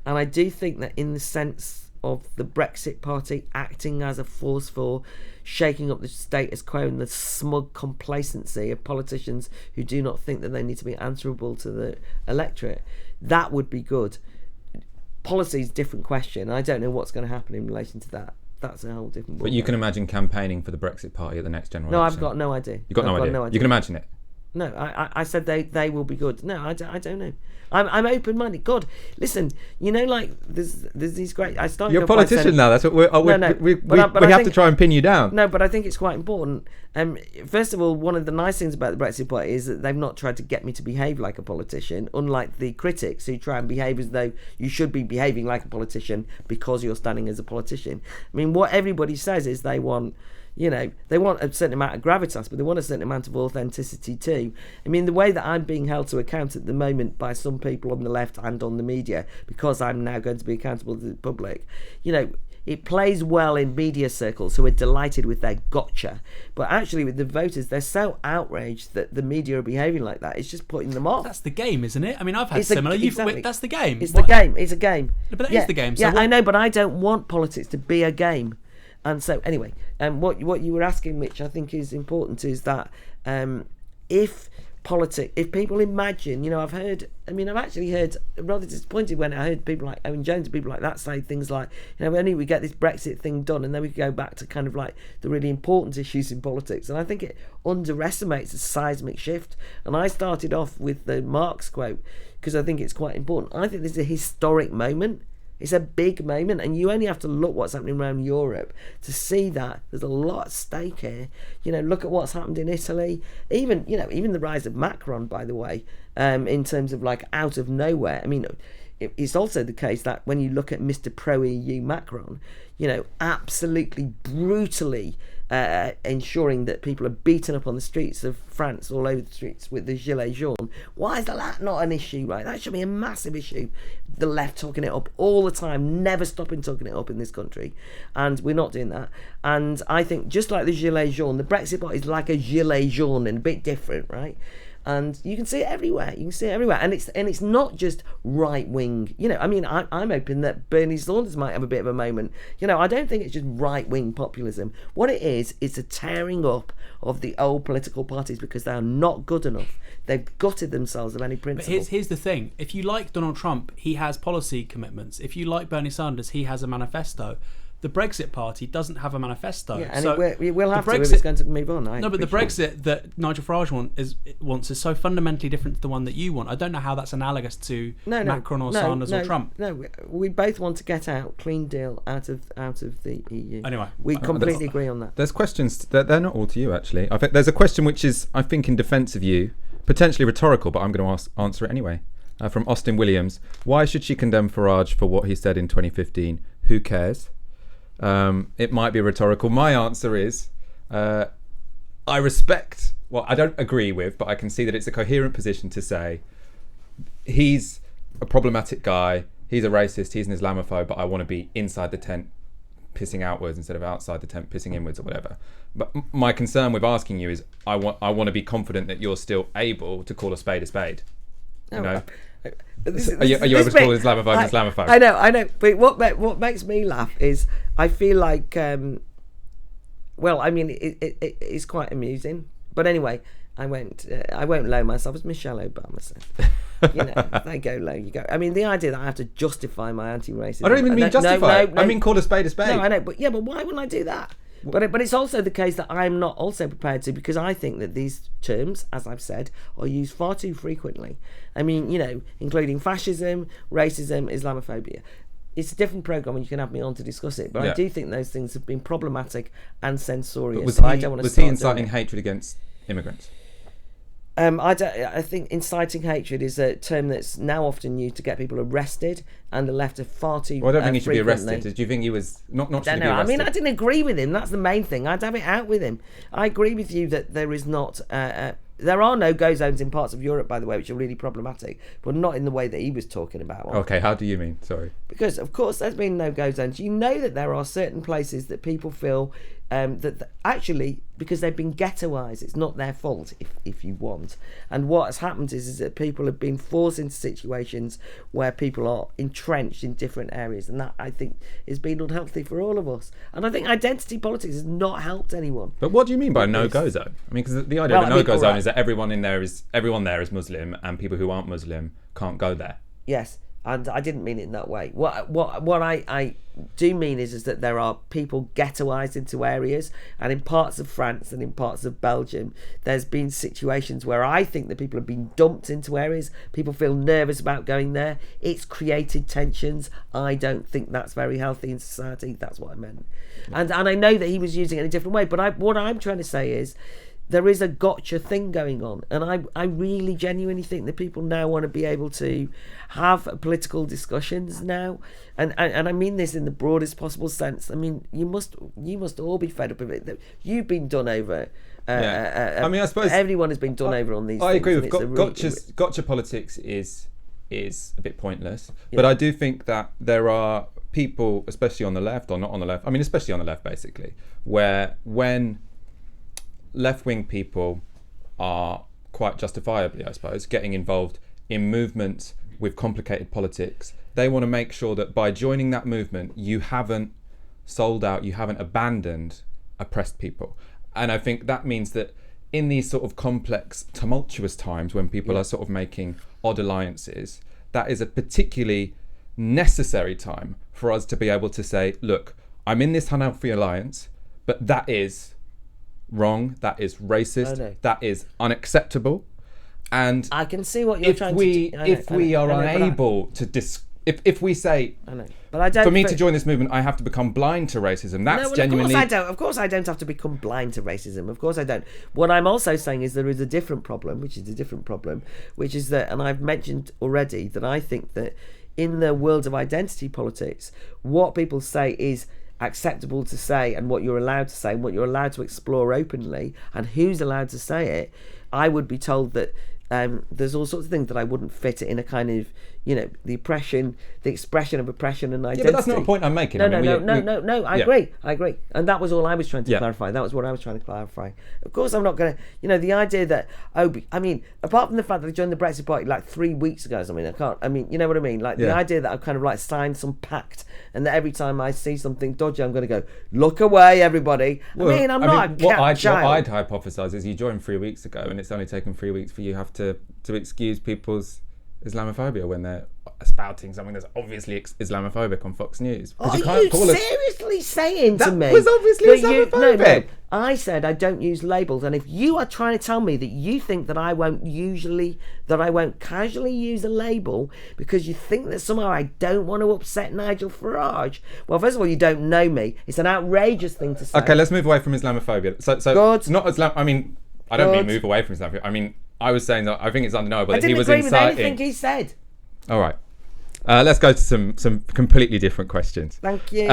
and I do think that in the sense of the Brexit Party acting as a force for shaking up the status quo and the smug complacency of politicians who do not think that they need to be answerable to the electorate, that would be good. Policy is a different question. I don't know what's going to happen in relation to that. That's a whole different. But you can imagine campaigning for the Brexit Party at the next general election. I've got no idea. You've got no idea. You can imagine it. No, I said they will be good. No, I don't know. I'm open-minded. God, listen, there's these great. I started. You're a politician now. That's what we have to try and pin you down. No, but I think it's quite important. First of all, one of the nice things about the Brexit Party is that they've not tried to get me to behave like a politician, unlike the critics who try and behave as though you should be behaving like a politician because you're standing as a politician. I mean, what everybody says is they want. They want a certain amount of gravitas, but they want a certain amount of authenticity too. I mean, the way that I'm being held to account at the moment by some people on the left and on the media, because I'm now going to be accountable to the public, it plays well in media circles who are delighted with their gotcha. But actually with the voters, they're so outraged that the media are behaving like that. It's just putting them off. That's the game, isn't it? I mean, I've had similar. Exactly. That's the game. It's the game. It's a game. No, but that is the game. So I know, but I don't want politics to be a game. And so, anyway, what you were asking, which I think is important, is that if people imagine, I've actually heard, rather disappointed when I heard people like Owen Jones and people like that say things like, only we get this Brexit thing done and then we can go back to kind of like the really important issues in politics. And I think it underestimates the seismic shift. And I started off with the Marx quote because I think it's quite important. I think this is a historic moment It's a big moment, and you only have to look what's happening around Europe to see that there's a lot at stake here. Look at what's happened in Italy. Even the rise of Macron, by the way, in terms of like out of nowhere. I mean, it's also the case that when you look at Mr. Pro-EU Macron, absolutely brutally ensuring that people are beaten up on the streets of France, all over the streets with the Gilets jaunes. Why is that not an issue, right? That should be a massive issue. The left talking it up all the time, never stopping talking it up in this country, and we're not doing that. And I think just like the Gilets jaunes, the Brexit Party is like a Gilet jaune and a bit different, right? And you can see it everywhere. And it's not just right wing. I'm hoping that Bernie Sanders might have a bit of a moment. I don't think it's just right wing populism. What it is, it's a tearing up of the old political parties because they are not good enough. They've gutted themselves of any principle. But here's the thing: if you like Donald Trump, he has policy commitments. If you like Bernie Sanders, he has a manifesto. The Brexit Party doesn't have a manifesto. Yeah, and it will have to if it's going to move on. But the Brexit that Nigel Farage wants is so fundamentally different to the one that you want. I don't know how that's analogous to Macron or Sanders or Trump. No, we both want to get out, clean deal, out of the EU. Anyway. We completely agree on that. There's questions, they're not all to you actually. I think there's a question which is, I think, in defence of you, potentially rhetorical, but I'm going to answer it anyway. From Austin Williams. Why should she condemn Farage for what he said in 2015? Who cares? It might be rhetorical. My answer is, I respect what I don't agree with, but I can see that it's a coherent position to say he's a problematic guy, he's a racist, he's an Islamophobe, but I want to be inside the tent pissing outwards instead of outside the tent pissing inwards or whatever. But my concern with asking you is I want to be confident that you're still able to call a spade a spade. Are you able to call Islamophobe? I know. But what makes me laugh is I feel like, it's quite amusing. But anyway, I won't lower myself, as Michelle Obama said. They go low, you go. I mean, the idea that I have to justify my anti-racism. I don't even mean justify. I mean call a spade a spade. No, I know, but why wouldn't I do that? But it's also the case that I'm not also prepared to, because I think that these terms, as I've said, are used far too frequently. I mean, including fascism, racism, Islamophobia. It's a different programme and you can have me on to discuss it. But I do think those things have been problematic and censorious. I don't want to. Was he inciting hatred against immigrants? I think inciting hatred is a term that's now often used to get people arrested, and the left are far too. Well, I don't think he should be arrested. Do you think he was not should he be arrested? I mean, I didn't agree with him. That's the main thing. I'd have it out with him. I agree with you that there is not. There are no-go zones in parts of Europe, by the way, which are really problematic, but not in the way that he was talking about. Okay, how do you mean? Sorry. Because, of course, there's been no-go zones. You know that there are certain places that people feel that actually, because they've been ghettoised, it's not their fault, if you want. And what has happened is that people have been forced into situations where people are entrenched in different areas, and that, I think, is been unhealthy for all of us. And I think identity politics has not helped anyone. But what do you mean by no-go zone? I mean, because the idea of a no-go zone is that everyone there is Muslim, and people who aren't Muslim can't go there. Yes, and I didn't mean it in that way. What I do mean is that there are people ghettoised into areas, and in parts of France and in parts of Belgium, there's been situations where I think that people have been dumped into areas. People feel nervous about going there. It's created tensions. I don't think that's very healthy in society. That's what I meant. And I know that he was using it in a different way, but what I'm trying to say is, there is a gotcha thing going on, and I really genuinely think that people now want to be able to have political discussions now, and I mean this in the broadest possible sense. I mean, you must all be fed up of it. That you've been done over. I mean, I suppose everyone has been done over on these. I things, agree with gotcha politics is a bit pointless, but I do think that there are people, especially on the left or not on the left. I mean, especially on the left, basically, where when left-wing people are quite justifiably, I suppose, getting involved in movements with complicated politics. They want to make sure that by joining that movement, you haven't sold out, you haven't abandoned oppressed people. And I think that means that in these sort of complex, tumultuous times when people are sort of making odd alliances, that is a particularly necessary time for us to be able to say, look, I'm in this unhealthy alliance, but that is wrong, that is racist, that is unacceptable. And I can see what you're trying to do. If we are unable to If we say, I know, but I don't. For me to join this movement, I have to become blind to racism. That's genuinely. Of course I don't. Of course I don't have to become blind to racism. Of course I don't. What I'm also saying is there is a different problem, which is that, and I've mentioned already that I think that in the world of identity politics, what people say is acceptable to say, and what you're allowed to say, and what you're allowed to explore openly, and who's allowed to say it. I would be told that. There's all sorts of things that I wouldn't fit in a kind of, the expression of oppression and identity. Yeah, but that's not a point I'm making. No. I agree. And that was all I was trying to clarify. That was what I was trying to clarify. Of course, I'm not going to, the idea that, apart from the fact that I joined the Brexit Party like 3 weeks ago or something, you know what I mean? Like the idea that I've kind of like signed some pact and that every time I see something dodgy, I'm going to go, look away, everybody. Well, I'm not a cat child. What I'd hypothesise is you joined 3 weeks ago and it's only taken 3 weeks for you have to excuse people's Islamophobia when they're spouting something that's obviously Islamophobic on Fox News. Are you seriously saying to me that was obviously Islamophobic? No. I said I don't use labels, and if you are trying to tell me that you think that I won't casually use a label because you think that somehow I don't want to upset Nigel Farage, well, first of all, you don't know me. It's an outrageous thing to say. Okay, let's move away from Islamophobia. So Good. Not Islam. I mean, I don't mean move away from Islamophobia. I mean, I was saying that I think it's undeniable that he was inciting. I didn't agree with anything he said. All right. Let's go to some completely different questions. Thank you.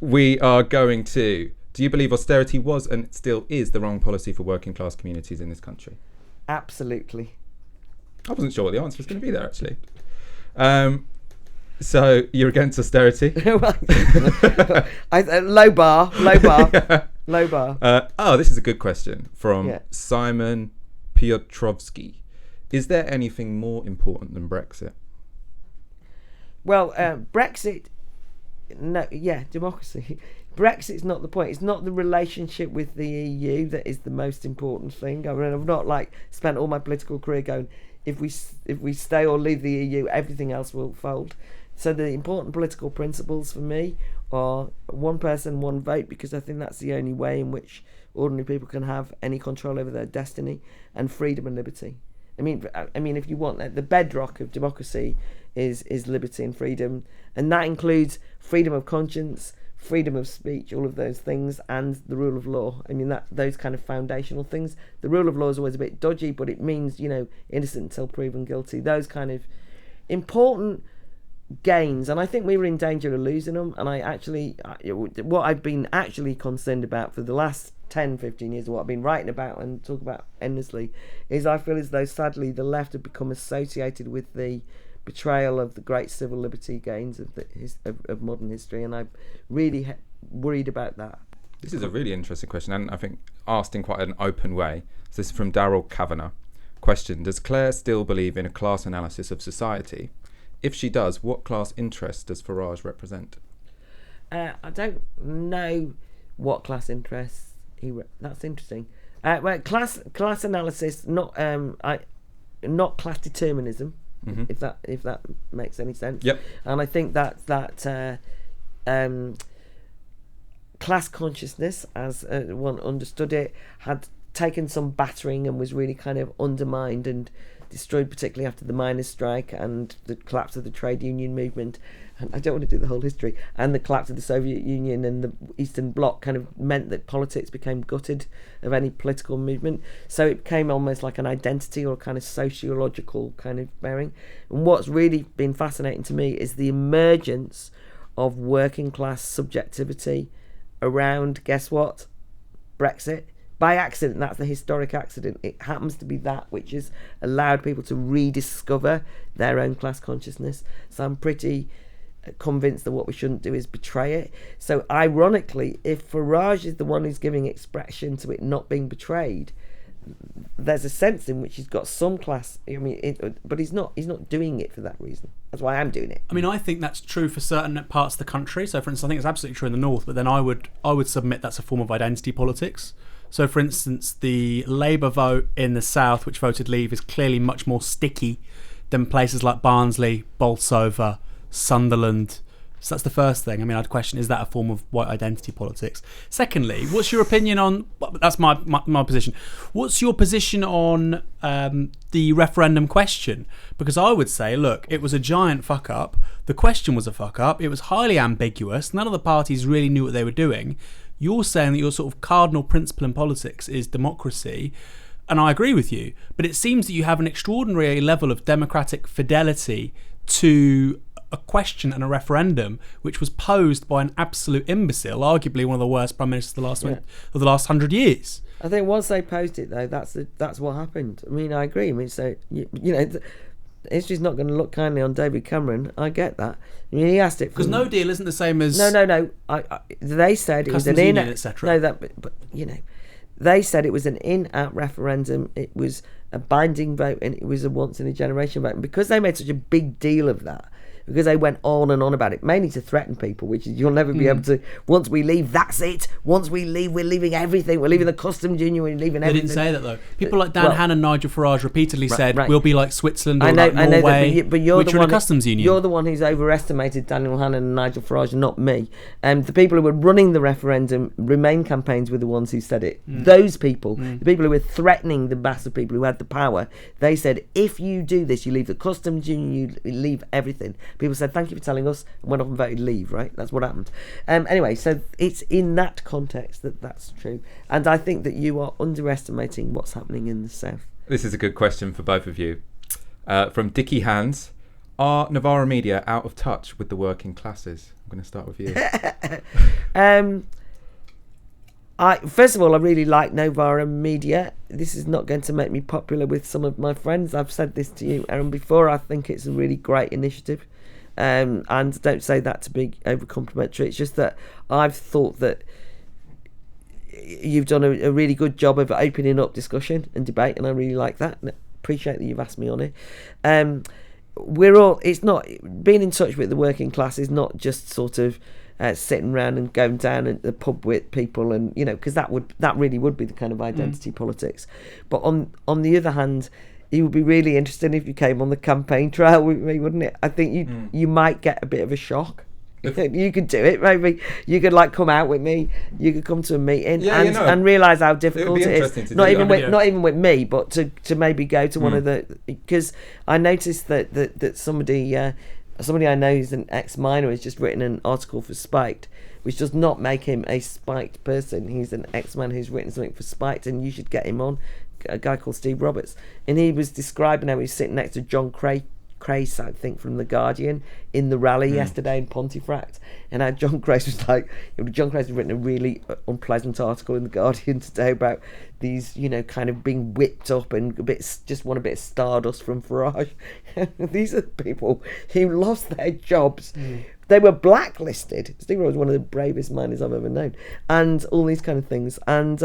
We are going to... Do you believe austerity was and still is the wrong policy for working class communities in this country? Absolutely. I wasn't sure what the answer was going to be there, actually. So you're against austerity? Low bar. Low bar. This is a good question from Simon Piotrowski. Is there anything more important than Brexit? Well, Brexit, democracy. Brexit's not the point. It's not the relationship with the EU that is the most important thing. I mean, I've not spent all my political career going, if we stay or leave the EU, everything else will fold. So the important political principles for me are one person, one vote, because I think that's the only way in which ordinary people can have any control over their destiny, and freedom and liberty. I mean, if you want that, the bedrock of democracy is liberty and freedom, and that includes freedom of conscience, freedom of speech, all of those things, and the rule of law. I mean, those kind of foundational things. The rule of law is always a bit dodgy, but it means, innocent until proven guilty. Those kind of important gains, and I think we were in danger of losing them. And what I've been actually concerned about for the last 10-15 years, what I've been writing about and talk about endlessly, is I feel as though sadly the left have become associated with the betrayal of the great civil liberty gains of modern history, and I'm really worried about that. This is a really interesting question, and I think asked in quite an open way. So this is from Daryl Kavanagh. Question: does Claire still believe in a class analysis of society? If she does, what class interests does Farage represent? I don't know what class interests that's interesting. Well, class analysis, not class determinism. Mm-hmm. If that makes any sense. Yep. And I think that class consciousness, as one understood it, had taken some battering and was really kind of undermined and destroyed, particularly after the miners' strike and the collapse of the trade union movement. And I don't want to do the whole history. And the collapse of the Soviet Union and the Eastern Bloc kind of meant that politics became gutted of any political movement. So it became almost like an identity or a kind of sociological kind of bearing. And what's really been fascinating to me is the emergence of working class subjectivity around, guess what? Brexit. By accident, that's the historic accident. It happens to be that which has allowed people to rediscover their own class consciousness. So I'm pretty convinced that what we shouldn't do is betray it. So ironically, if Farage is the one who's giving expression to it not being betrayed, there's a sense in which he's got some class. I mean, but he's not doing it for that reason. That's why I'm doing it. I mean, I think that's true for certain parts of the country. So, for instance, I think it's absolutely true in the north. But then I would submit that's a form of identity politics. So, for instance, the Labour vote in the south, which voted Leave, is clearly much more sticky than places like Barnsley, Bolsover, Sunderland, So that's the first thing. I mean, I'd question, is that a form of white identity politics? Secondly, what's your opinion on, that's my position. What's your position on the referendum question? Because I would say, look, it was a giant fuck up. The question was a fuck up. It was highly ambiguous. None of the parties really knew what they were doing. You're saying that your sort of cardinal principle in politics is democracy. And I agree with you. But it seems that you have an extraordinary level of democratic fidelity to a question and a referendum which was posed by an absolute imbecile, arguably one of the worst prime ministers of the last 100 years. I think once they posed it, though, that's what happened. I mean, I agree. I mean, so history's not going to look kindly on David Cameron. I get that. I mean, he asked it because no deal isn't the same as no. They said it was an in, etc. No, but they said it was an in-out referendum. It was a binding vote, and it was a once-in-a-generation vote. And because they made such a big deal of that, because they went on and on about it, mainly to threaten people, which is you'll never be able to. Once we leave, that's it. Once we leave, we're leaving everything. We're leaving the customs union. We're leaving everything. They didn't say that though. People like Dan Hannan and Nigel Farage repeatedly said we'll be like Switzerland or like Norway, but you're which the are one, in a customs union. You're the one who's overestimated Daniel Hannan and Nigel Farage, not me. The people who were running the referendum Remain campaigns were the ones who said it. Those people, the people who were threatening the mass of people who had the power, they said, if you do this, you leave the customs union, you leave everything. People said, thank you for telling us, and went off and voted leave, right? That's what happened. Anyway, so it's in that context that's true. And I think that you are underestimating what's happening in the South. This is a good question for both of you. From Dickie Hands, are Novara media out of touch with the working classes? I'm going to start with you. First of all, I really like Novara media. This is not going to make me popular with some of my friends. I've said this to you, Aaron, before. I think it's a really great initiative. And don't say that to be over complimentary. It's just that I've thought that you've done a really good job of opening up discussion and debate, and I really like that. And appreciate that you've asked me on it. It's not being in touch with the working class is not just sort of sitting around and going down at the pub with people, and because that really would be the kind of identity politics. But on the other hand, it would be really interesting if you came on the campaign trail with me, wouldn't it? I think you might get a bit of a shock. You could do it. Maybe you could come out with me. You could come to a meeting and realise how difficult it is. Not even with me, but to maybe go to one of the, because I noticed that somebody I know who's an ex-miner has just written an article for Spiked, which does not make him a spiked person. He's an ex-man who's written something for Spiked, and you should get him on. A guy called Steve Roberts, and he was describing how he was sitting next to John Crace, I think, from The Guardian in the rally yesterday in Pontefract, and how John Crace was John Crace has written a really unpleasant article in The Guardian today about these, kind of being whipped up and just want a bit of stardust from Farage. These are the people who lost their jobs. They were blacklisted. Steve Roberts was one of the bravest miners I've ever known, and all these kind of things, and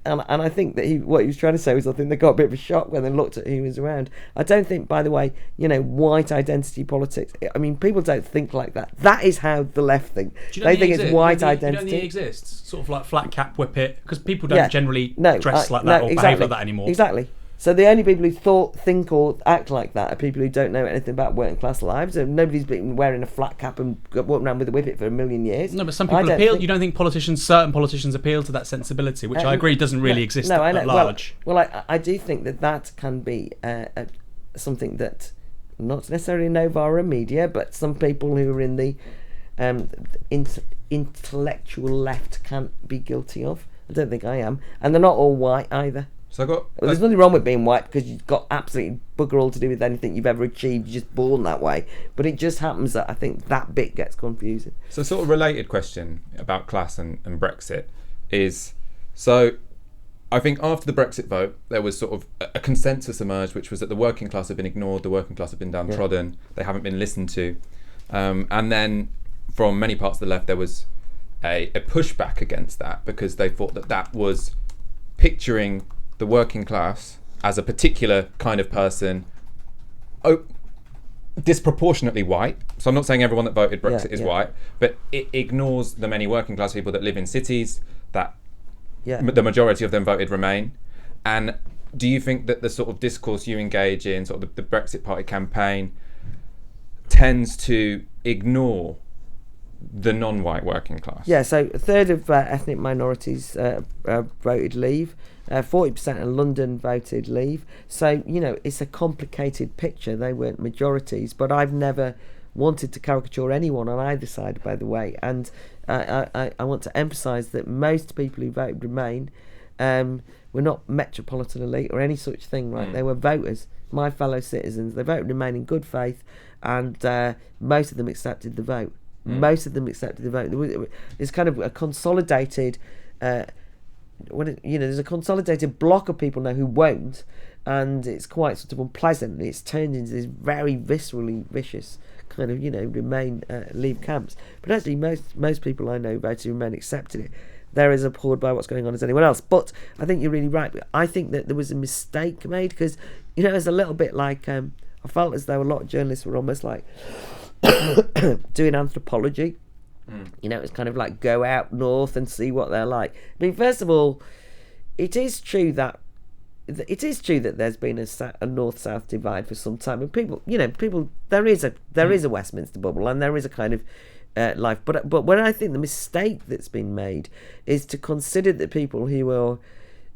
And I think that what he was trying to say was, I think they got a bit of a shock when they looked at who was around. I don't think, by the way, white identity politics. I mean, people don't think like that. That is how the left think. They think it's white identity. You don't think it exists? Sort of like flat cap whippet, because people don't generally dress like that or behave like that anymore. Exactly. So the only people who think or act like that are people who don't know anything about working class lives. And nobody's been wearing a flat cap and walking around with a whippet for a million years. No, but some people appeal. You don't think certain politicians appeal to that sensibility, which I agree doesn't really exist at large. Well, I do think that can be something that not necessarily Novara media, but some people who are in the intellectual left can't be guilty of. I don't think I am, and they're not all white either. So there's nothing wrong with being white, because you've got absolutely bugger all to do with anything you've ever achieved. You're just born that way. But it just happens that I think that bit gets confusing. So sort of related question about class and Brexit is, so I think after the Brexit vote, there was sort of a consensus emerged, which was that the working class have been ignored, the working class have been downtrodden, they haven't been listened to. And then from many parts of the left, there was a pushback against that, because they thought that was picturing the working class as a particular kind of person, disproportionately white. So I'm not saying everyone that voted Brexit is white, but it ignores the many working class people that live in cities, that the majority of them voted Remain. And do you think that the sort of discourse you engage in, sort of the Brexit Party campaign, tends to ignore the non-white working class? Yeah, so a third of ethnic minorities voted Leave. 40% of London voted Leave. So, it's a complicated picture. They weren't majorities, but I've never wanted to caricature anyone on either side, by the way. And I want to emphasise that most people who voted Remain were not metropolitan elite or any such thing, right? They were voters, my fellow citizens. They voted Remain in good faith, and most of them accepted the vote. Most of them accepted the vote. There's kind of a consolidated, there's a consolidated block of people now who won't, and it's quite sort of unpleasant. It's turned into this very viscerally vicious kind of, Remain, Leave camps. But actually, most people I know voted Remain, accepted it. They're as appalled by what's going on as anyone else. But I think you're really right. I think that there was a mistake made because, it's a little bit like, I felt as though a lot of journalists were almost like doing anthropology. It's kind of like go out north and see what they're like. I mean, first of all, it is true that there's been a north-south divide for some time, and people, there is a Westminster bubble, and there is a kind of life. But when I think the mistake that's been made is to consider that people who are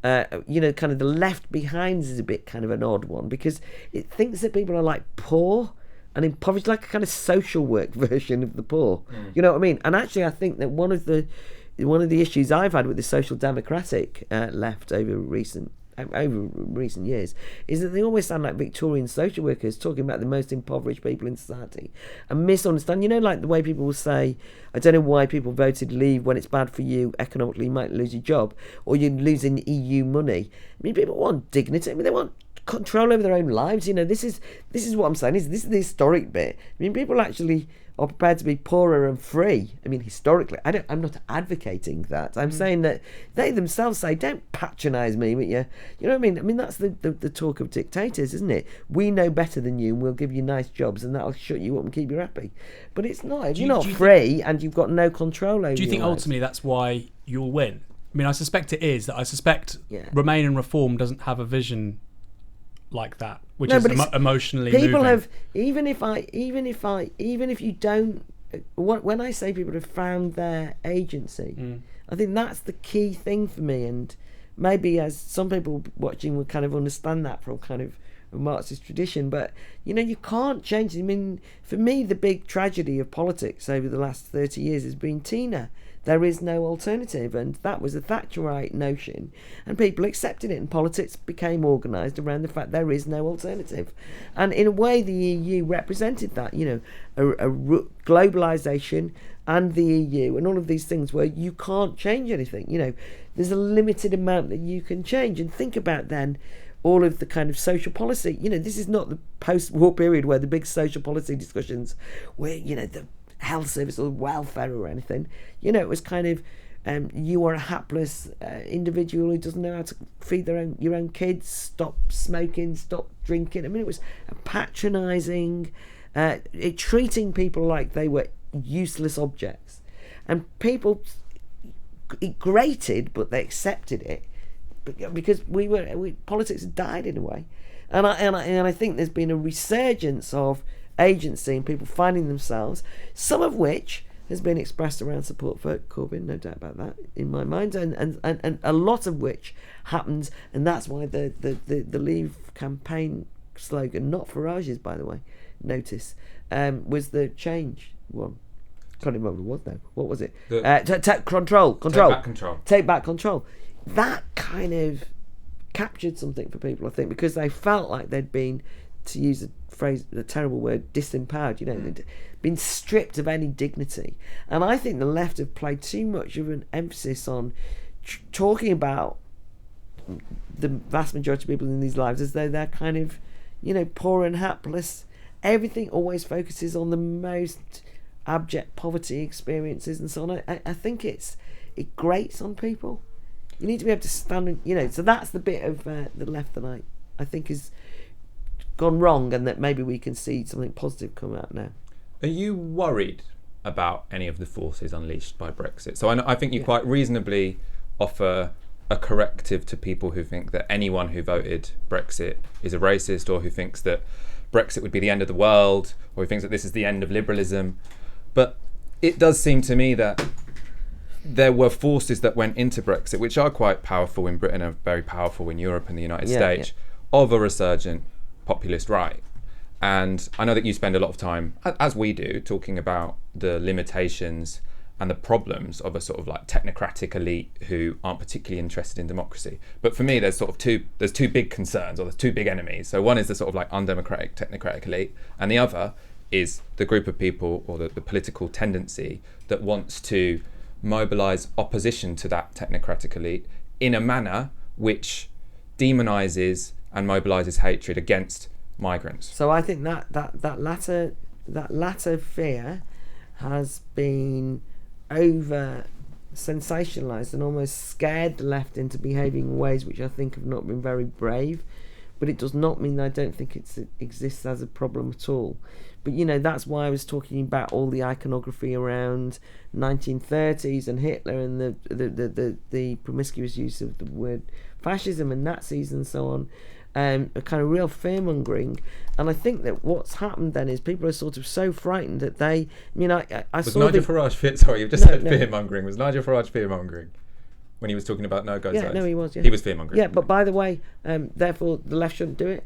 kind of the left behind is a bit kind of an odd one, because it thinks that people are like poor and impoverished, like a kind of social work version of the poor. You know what I mean? And actually, I think that one of the issues I've had with the social democratic left over recent years is that they always sound like Victorian social workers talking about the most impoverished people in society and misunderstand. Like the way people will say, I don't know why people voted Leave when it's bad for you economically, you might lose your job, or you're losing EU money. I mean, people want dignity. I mean, they want control over their own lives. This is what I'm saying. This is the historic bit. I mean, people actually are prepared to be poorer and free. I mean, historically, I'm not advocating that. I'm saying that they themselves say, don't patronise me with you. You know what I mean? I mean, that's the talk of dictators, isn't it? We know better than you, and we'll give you nice jobs, and that'll shut you up and keep you happy. But it's not. If you're not free and you've got no control over. Do you think your ultimately that's why you'll win? I mean, I suspect it is. That I suspect Remain and Reform doesn't have a vision like that, which no, is emotionally people moving. have even if you don't, when I say people have found their agency, I think that's the key thing for me. And maybe as some people watching will kind of understand that from kind of a Marxist tradition, but you can't change it. I mean, for me, the big tragedy of politics over the last 30 years has been Tina. There is no alternative, and that was a Thatcherite notion, and people accepted it, and politics became organised around the fact there is no alternative. And in a way, the EU represented that, globalisation and the EU and all of these things where you can't change anything. There's a limited amount that you can change. And think about then all of the kind of social policy. This is not the post-war period where the big social policy discussions where, the health service or welfare or anything. It was kind of you are a hapless individual who doesn't know how to feed your own kids, stop smoking, stop drinking. I mean, it was patronising, treating people like they were useless objects, and people, it grated, but they accepted it because politics had died in a way. And I think there's been a resurgence of agency and people finding themselves, some of which has been expressed around support for Corbyn, no doubt about that in my mind, and a lot of which happens, and that's why the Leave campaign slogan, not Farage's by the way, notice, was the change one. Can't remember what it was now. What was it? Take back control. That kind of captured something for people, I think, because they felt like they'd been, to use a phrase, a terrible word, disempowered. They'd been stripped of any dignity. And I think the left have played too much of an emphasis on talking about the vast majority of people in these lives as though they're kind of, poor and hapless. Everything always focuses on the most abject poverty experiences and so on. I think it grates on people. You need to be able to stand, so that's the bit of the left that I think has gone wrong, and that maybe we can see something positive come out now. Are you worried about any of the forces unleashed by Brexit? So I think you quite reasonably offer a corrective to people who think that anyone who voted Brexit is a racist, or who thinks that Brexit would be the end of the world, or he thinks that this is the end of liberalism. But it does seem to me that there were forces that went into Brexit, which are quite powerful in Britain and very powerful in Europe and the United States, of a resurgent populist right. And I know that you spend a lot of time, as we do, talking about the limitations and the problems of a sort of like technocratic elite who aren't particularly interested in democracy. But for me, there's two big concerns, or there's two big enemies. So one is the sort of like undemocratic technocratic elite, and the other is the group of people, or the political tendency that wants to mobilise opposition to that technocratic elite in a manner which demonises and mobilises hatred against migrants. So I think that latter fear has been over sensationalized and almost scared the left into behaving in ways which I think have not been very brave. But it does not mean I don't think it exists as a problem at all. But that's why I was talking about all the iconography around 1930s and Hitler and the promiscuous use of the word fascism and Nazis and so on. A kind of real fear-mongering, and I think that what's happened then is people are sort of so frightened that I was Nigel Farage sorry, you've just said fear-mongering. Was Nigel Farage fear-mongering when he was talking about no-go zones? Yeah, no, he was. Yeah. He was fear-mongering. Yeah, but by the way, therefore the left shouldn't do it,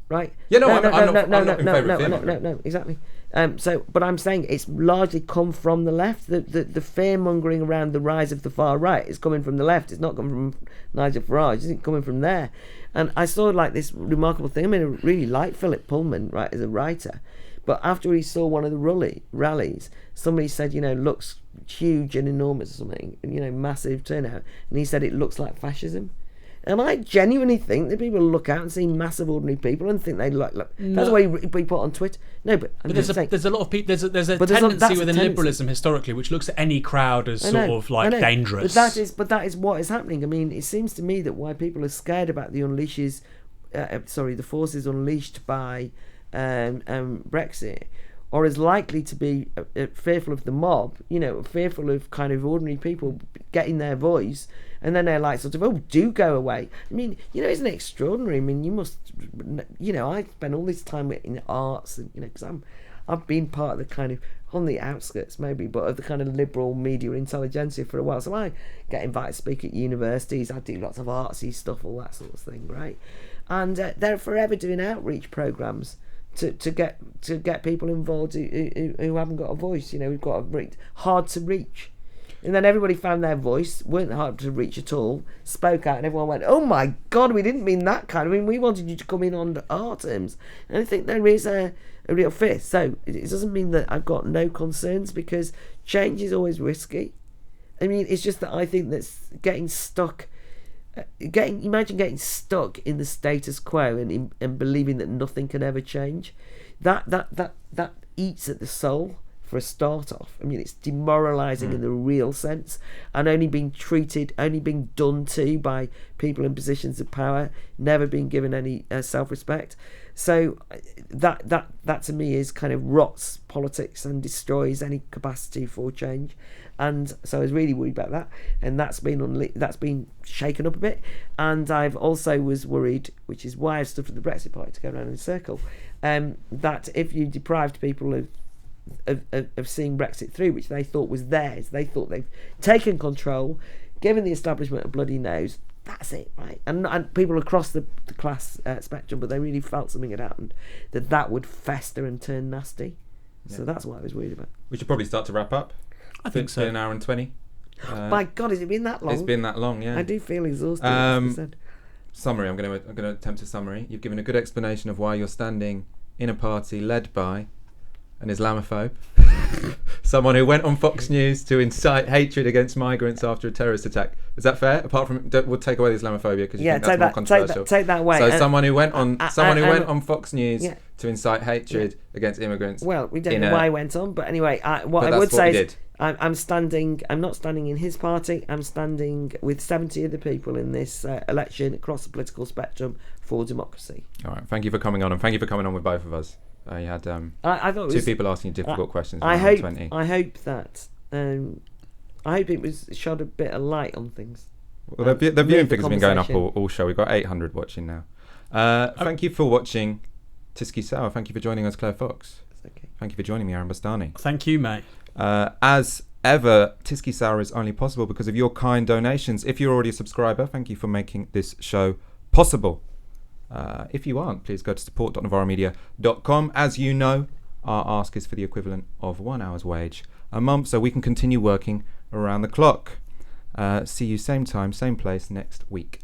right? Yeah, I'm not in favour of fear-mongering. No, exactly. But I'm saying it's largely come from the left. The fear-mongering around the rise of the far right is coming from the left. It's not coming from Nigel Farage. It's coming from there. And I saw like this remarkable thing. I mean, I really like Philip Pullman, right, as a writer. But after he saw one of the rallies, somebody said, looks huge and enormous or something, massive turnout. And he said it looks like fascism. And I genuinely think that people look out and see massive ordinary people and think they look. No. That's why we put on Twitter. No, but there's a lot of people. There's a tendency within liberalism historically, which looks at any crowd as sort of like dangerous. But that is what is happening. I mean, it seems to me that why people are scared about the forces unleashed by Brexit, or is likely to be fearful of the mob. Fearful of kind of ordinary people getting their voice. And then they're like, sort of, do go away. I mean, isn't it extraordinary? I mean, you must, I spend all this time in arts, and because I've been part of the kind of, on the outskirts maybe, but of the kind of liberal media intelligentsia for a while. So I get invited to speak at universities. I do lots of artsy stuff, all that sort of thing, right? And they're forever doing outreach programs to get people involved who haven't got a voice. We've got hard to reach. And then everybody found their voice, weren't hard to reach at all, spoke out, and everyone went, oh my God, we didn't mean that kind. I mean, we wanted you to come in on our terms. And I think there is a real fear. So it doesn't mean that I've got no concerns, because change is always risky. I mean, it's just that I think that getting stuck in the status quo and believing that nothing can ever change, that eats at the soul. For a start off, I mean, it's demoralising in the real sense, and only being done to by people in positions of power, never being given any self-respect. So that to me is kind of rots politics and destroys any capacity for change. And so I was really worried about that, and that's been shaken up a bit. And I've also was worried, which is why I've stood for the Brexit Party, to go around in a circle, that if you deprived people of seeing Brexit through, which they thought was theirs, they thought they've taken control, given the establishment a bloody nose, that's it, right? And people across the class spectrum, but they really felt something had happened, that would fester and turn nasty. So that's what I was worried about. We should probably start to wrap up. I think so. An hour and 20. My God, has it been that long? It's been that long, yeah. I do feel exhausted. Summary. I'm going to attempt a summary. You've given a good explanation of why you're standing in a party led by an Islamophobe, someone who went on Fox News to incite hatred against migrants after a terrorist attack. Is that fair? Apart from, we'll take away the Islamophobia because you think that's more controversial. Take that away. So someone who went on Fox News to incite hatred against immigrants. Well, we don't know why he went on, but anyway, what I would say is I'm not standing in his party. I'm standing with 70 other people in this election across the political spectrum for democracy. All right. Thank you for coming on, and thank you for coming on with both of us. You had I thought two people asking you difficult questions. I hope that I hope it was shed a bit of light on things. Well, the viewing figures have been going up all show. We've got 800 watching now. Thank you for watching Tisky Sour, thank you for joining us, Claire Fox. Okay. Thank you for joining me, Aaron Bastani. Thank you, mate. As ever, Tisky Sour is only possible because of your kind donations. If you're already a subscriber, thank you for making this show possible. If you aren't, please go to support.novaramedia.com. As you know, our ask is for the equivalent of 1 hour's wage a month so we can continue working around the clock. See you same time, same place next week.